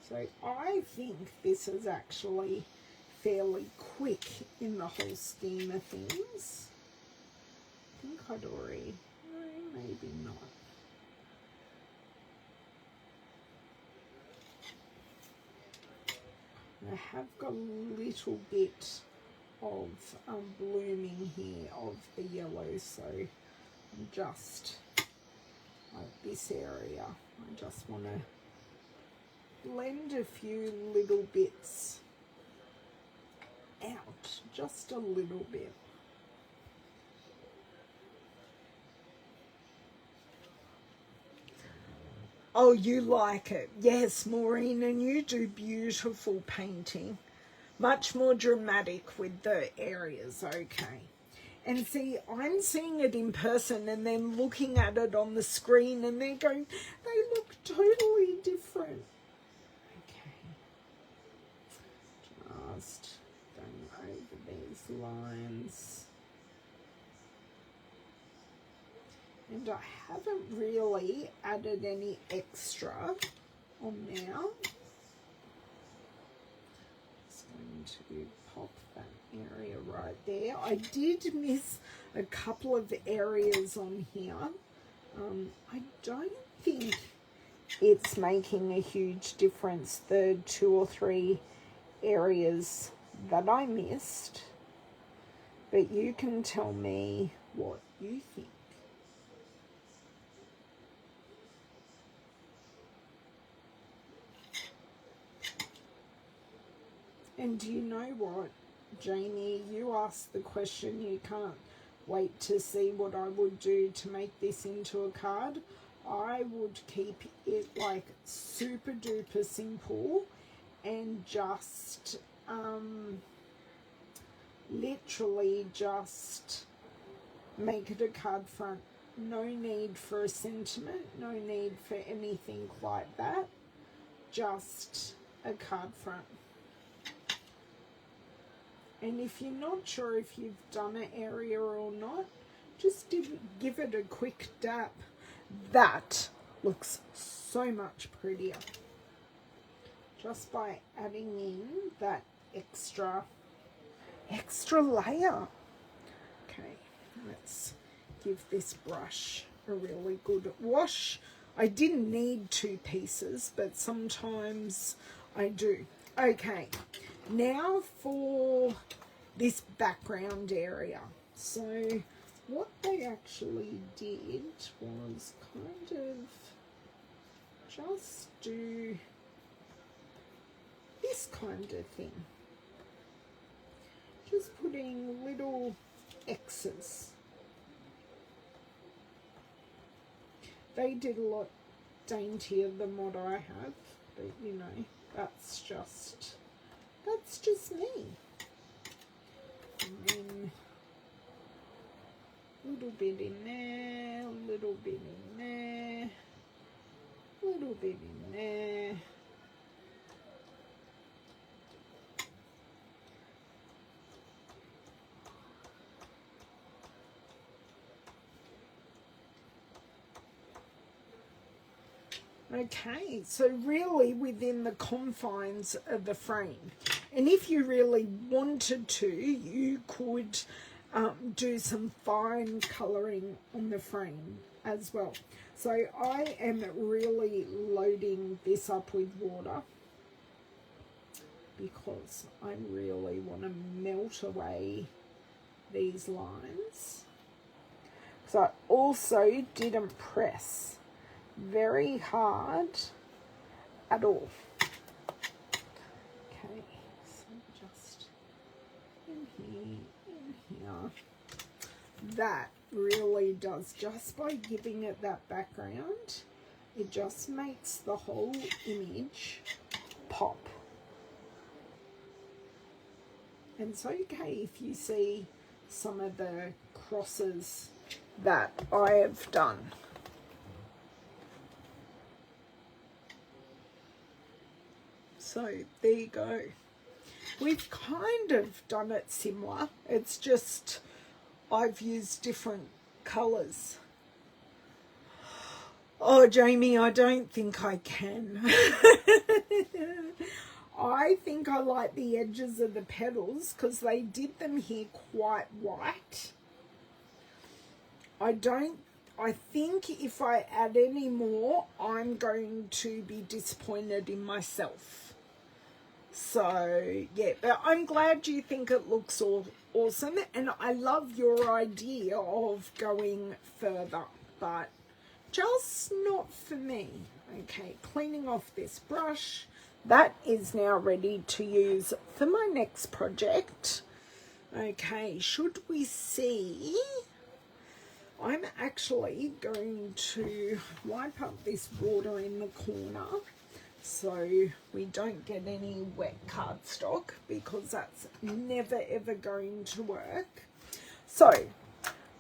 So I think this is actually fairly quick in the whole scheme of things. I think I'd already, maybe not. I have got a little bit of blooming here of the yellow, so I'm just like this area. I just want to blend a few little bits out, just a little bit. Oh, you like it. Yes, Maureen, and you do beautiful painting. Much more dramatic with the areas, okay. And see, I'm seeing it in person and then looking at it on the screen and they're going, they look totally different. Just going over these lines, and I haven't really added any extra on now. Just going to pop that area right there. I did miss a couple of areas on here. I don't think it's making a huge difference, the 2 or 3 areas that I missed, but you can tell me what you think. And do you know what, Jamie, you asked the question, you can't wait to see what I would do to make this into a card. I would keep it like super duper simple and just literally just make it a card front. No need for a sentiment, no need for anything like that, just a card front. And if you're not sure if you've done an area or not, just give it a quick dab. That looks so much prettier just by adding in that extra layer. Okay, let's give this brush a really good wash. I didn't need 2 pieces, but sometimes I do. Okay, now for this background area. So what they actually did was kind of just do this kind of thing. Just putting little X's. They did a lot daintier than what I have, but you know, that's just me. And then a little bit in there, a little bit in there, a little bit in there. Okay, so really within the confines of the frame. And if you really wanted to, you could do some fine colouring on the frame as well. So I am really loading this up with water because I really want to melt away these lines. So I also didn't press very hard at all. Okay, so just in here. That really does, just by giving it that background, it just makes the whole image pop. And it's okay if you see some of the crosses that I have done. So there you go. We've kind of done it similar. It's just I've used different colours. Oh, Jamie, I don't think I can. I think I like the edges of the petals because they did them here quite white. I think if I add any more, I'm going to be disappointed in myself. So, yeah, but I'm glad you think it looks awesome. And I love your idea of going further, but just not for me. Okay, cleaning off this brush. That is now ready to use for my next project. Okay, should we see? I'm actually going to wipe up this water in the corner so we don't get any wet cardstock, because that's never ever going to work. So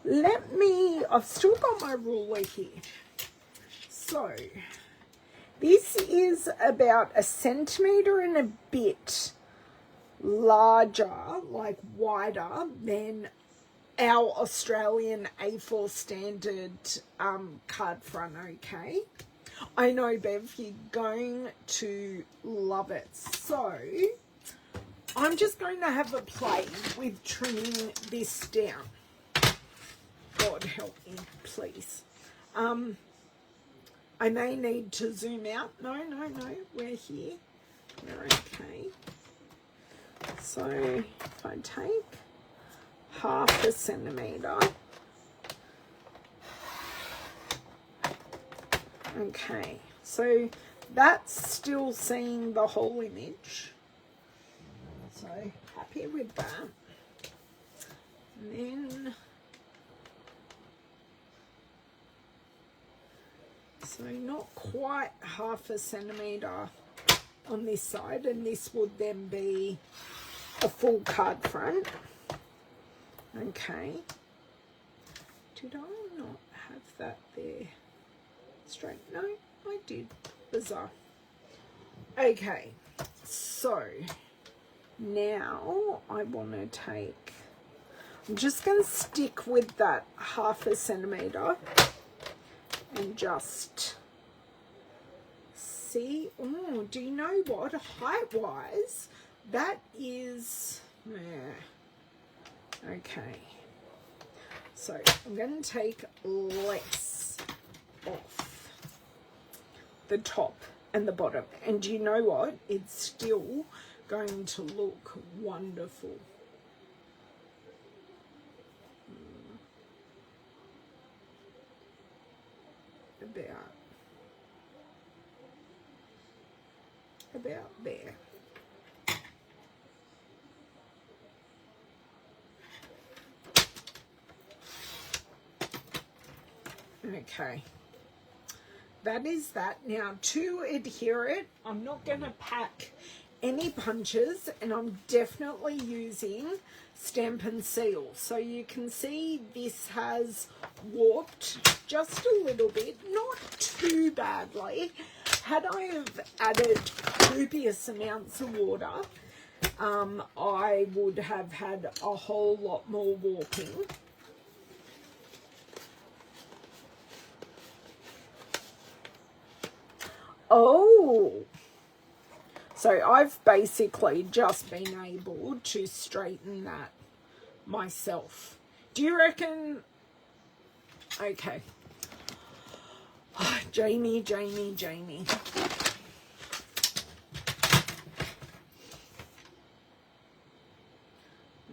I've still got my ruler here. So this is about 1 centimetre and a bit larger, like wider than our Australian A4 standard card front, okay? I know, Bev, you're going to love it. So I'm just going to have a play with trimming this down. God help me, please. I may need to zoom out. No, we're here. We're okay. So if I take 1/2 centimetre. Okay, so that's still seeing the whole image. So happy with that. And then, so not quite 1/2 centimetre on this side, and this would then be a full card front. Okay. Did I not have that there straight? No, I did. Bizarre. Okay, so now I want to take, I'm just going to stick with that 1/2 centimetre and just see. Oh, do you know what? Height-wise, that is, yeah. Okay. So I'm going to take less off the top and the bottom. And do you know what? It's still going to look wonderful. About there. Okay, that is that. Now to adhere it, I'm not going to pack any punches, and I'm definitely using Stampin' Seal. So you can see this has warped just a little bit, not too badly. Had I have added copious amounts of water, I would have had a whole lot more warping. Oh, so I've basically just been able to straighten that myself. Do you reckon? Okay. Oh, Jamie.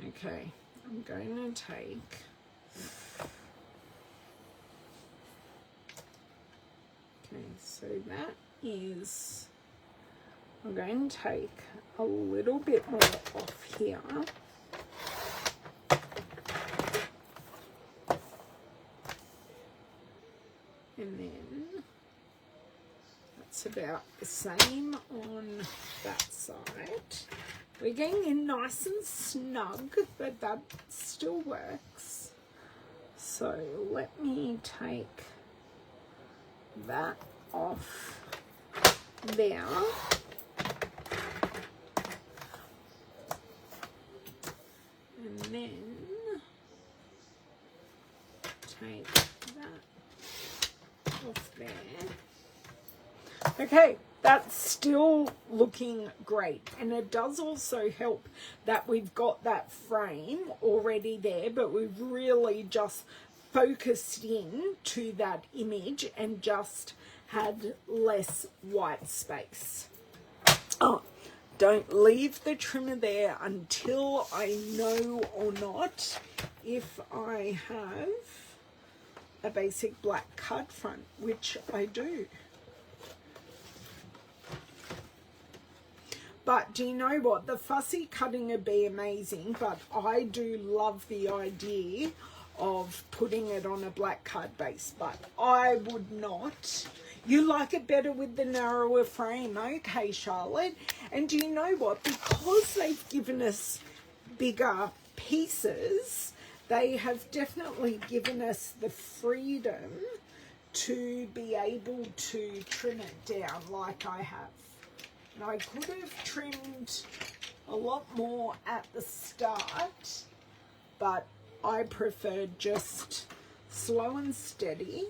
Okay, I'm going to take so that is, I'm going to take a little bit more off here. And then that's about the same on that side. We're getting in nice and snug, but that still works. So let me take that off there. And then take that off there. Okay, that's still looking great, and it does also help that we've got that frame already there, but we've really just focused in to that image and just had less white space. Oh, don't leave the trimmer there until I know or not if I have a basic black card front, which I do. But do you know what? The fussy cutting would be amazing, but I do love the idea of putting it on a black card base, but I would not. You like it better with the narrower frame. Okay, Charlotte. And do you know what? Because they've given us bigger pieces, they have definitely given us the freedom to be able to trim it down like I have. And I could have trimmed a lot more at the start, but I preferred just slow and steady.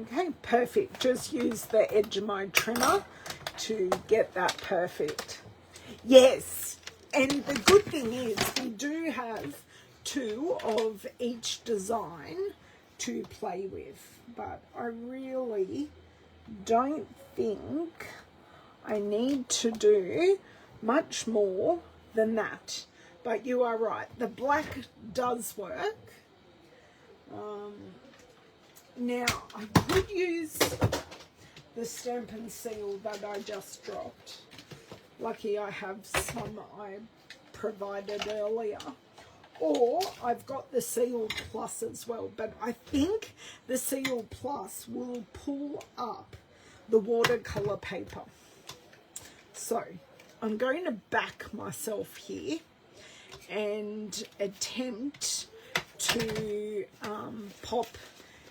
Okay, perfect. Just use the edge of my trimmer to get that perfect. Yes, and the good thing is we do have two of each design to play with, but I really don't think I need to do much more than that. But you are right, the black does work. Now I could use the Stampin' Seal that I just dropped, Lucky I have some I provided earlier. Or I've got the Seal Plus as well, but I think the Seal Plus will pull up the watercolor paper. So I'm going to back myself here and attempt to pop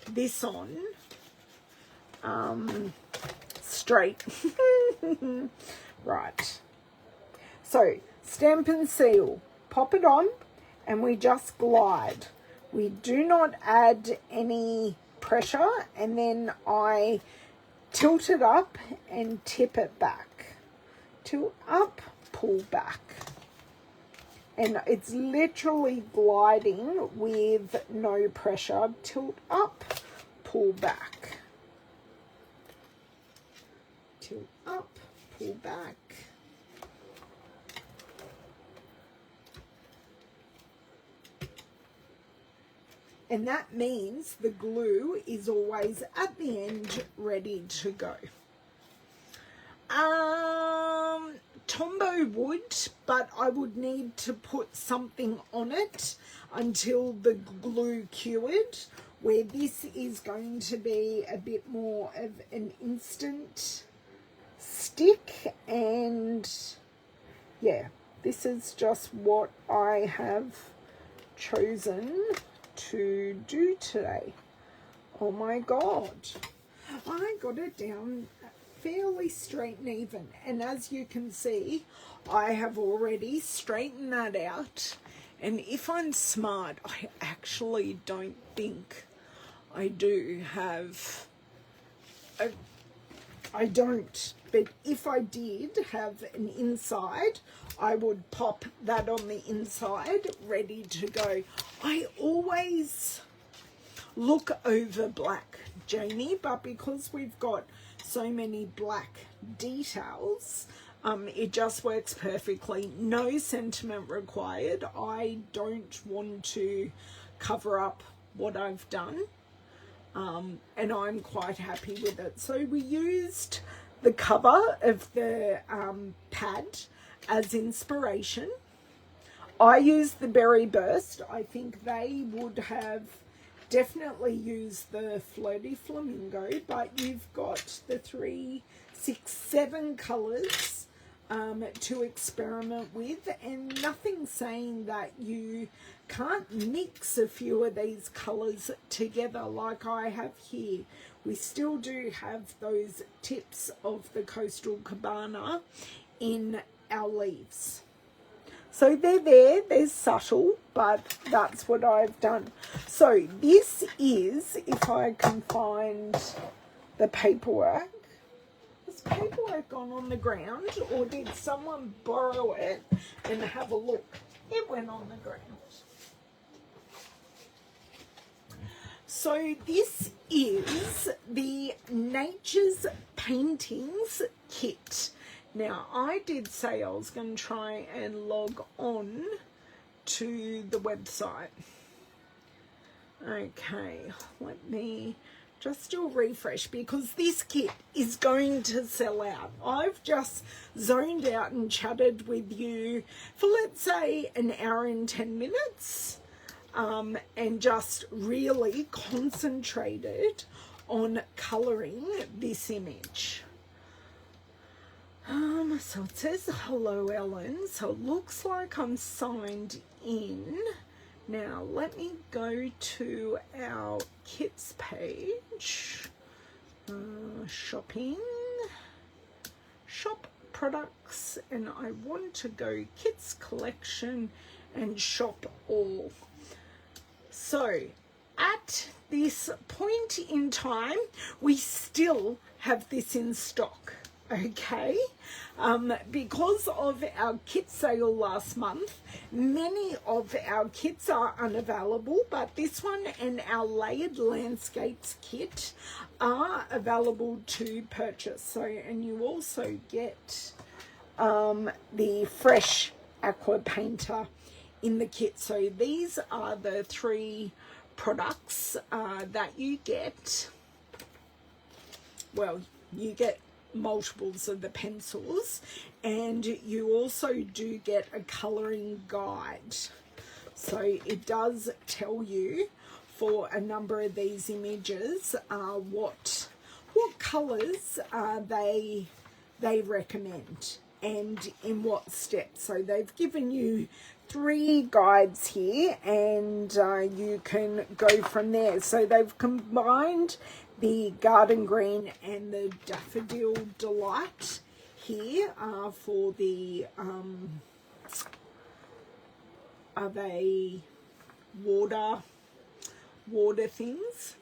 this on straight. Right. So Stampin' Seal, pop it on and we just glide. We do not add any pressure, and then I tilt it up and tip it back. Tilt up, pull back. And it's literally gliding with no pressure. Tilt up, pull back. Tilt up, pull back. And that means the glue is always at the end ready to go. Tombow wood, but I would need to put something on it until the glue cured, where this is going to be a bit more of an instant stick. And yeah, this is just what I have chosen to do today. Oh my god, I got it down fairly straight and even, and as you can see I have already straightened that out. And if I'm smart, I actually don't think I do have I don't, but if I did have an inside, I would pop that on the inside ready to go. I always look over black, Jamie, but because we've got so many black details, it just works perfectly. No sentiment required. I don't want to cover up what I've done. And I'm quite happy with it. So we used the cover of the pad as inspiration. I used the Berry Burst. I think they would have definitely used the Floaty Flamingo, but you've got the 3, 6, 7 colours to experiment with, and nothing saying that you can't mix a few of these colours together like I have here. We still do have those tips of the Coastal Cabana in our leaves. So they're subtle, but that's what I've done. So this is, if I can find the paperwork. Has paperwork gone on the ground, or did someone borrow it and have a look? It went on the ground. So this is the Nature's Paintings kit. Now, I did say I was going to try and log on to the website. Okay, let me just do a refresh, because this kit is going to sell out. I've just zoned out and chatted with you for, let's say, an hour and 10 minutes. And just really concentrated on colouring this image. So it says, hello Ellen, so it looks like I'm signed in. Now let me go to our kits page, shopping, shop products, and I want to go kits collection and shop all. So at this point in time, we still have this in stock, okay? Because of our kit sale last month, many of our kits are unavailable, but this one and our Layered Landscapes kit are available to purchase. So, and you also get the Fresh Aqua Painter in the kit. So these are the 3 products that you get. Well, you get multiples of the pencils, and you also do get a colouring guide. So it does tell you for a number of these images what colours they recommend and in what steps. So they've given you 3 guides here, and you can go from there. So they've combined the garden green and the daffodil delight here for the are they water things.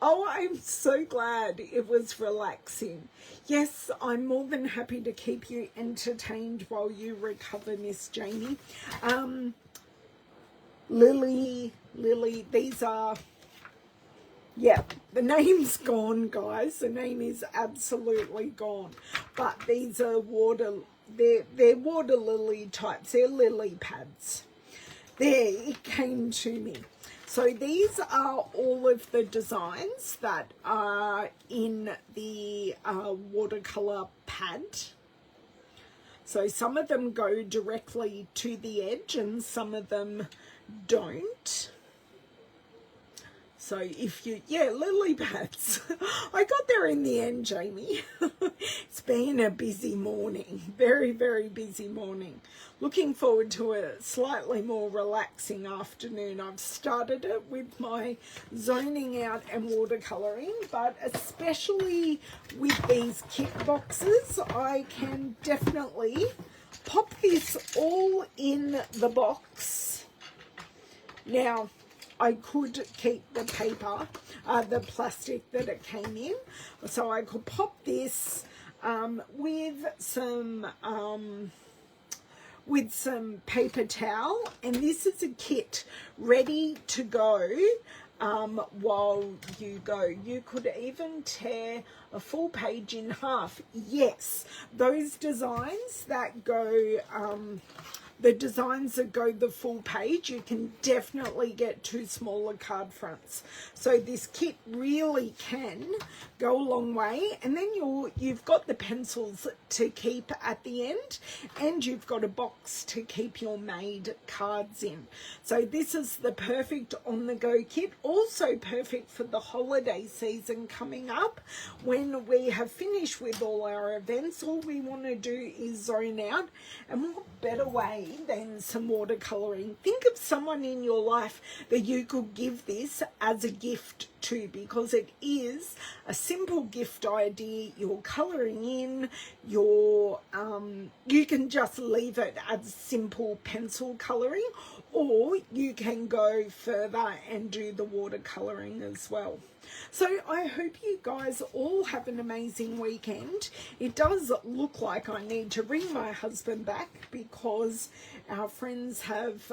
Oh, I'm so glad it was relaxing. Yes, I'm more than happy to keep you entertained while you recover, Miss Jamie. Lily, these are, yeah, the name's gone, guys. The name is absolutely gone. But these are they're water lily types. They're lily pads. There, it came to me. So these are all of the designs that are in the watercolor pad. So some of them go directly to the edge and some of them don't. So if you, yeah, lily pads. I got there in the end, Jamie. It's been a busy morning, very, very busy morning. Looking forward to a slightly more relaxing afternoon. I've started it with my zoning out and watercolouring, but especially with these kit boxes, I can definitely pop this all in the box. Now, I could keep the paper, the plastic that it came in, so I could pop this with some paper towel, and this is a kit ready to go while you go. You could even tear a full page in half. Yes, those designs that go the designs that go the full page, you can definitely get 2 smaller card fronts. So this kit really can go a long way. And then you've got the pencils to keep at the end, and you've got a box to keep your made cards in. So this is the perfect on-the-go kit. Also perfect for the holiday season coming up. When we have finished with all our events, all we want to do is zone out. And what better way than some watercolouring? Think of someone in your life that you could give this as a gift to, because it is a simple gift idea. You're colouring in, you can just leave it as simple pencil colouring, or you can go further and do the watercolouring as well. So I hope you guys all have an amazing weekend. It does look like I need to ring my husband back because our friends have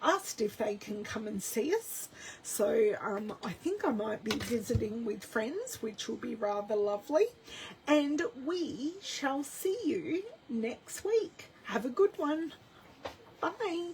asked if they can come and see us. So I think I might be visiting with friends, which will be rather lovely. And we shall see you next week. Have a good one. Bye.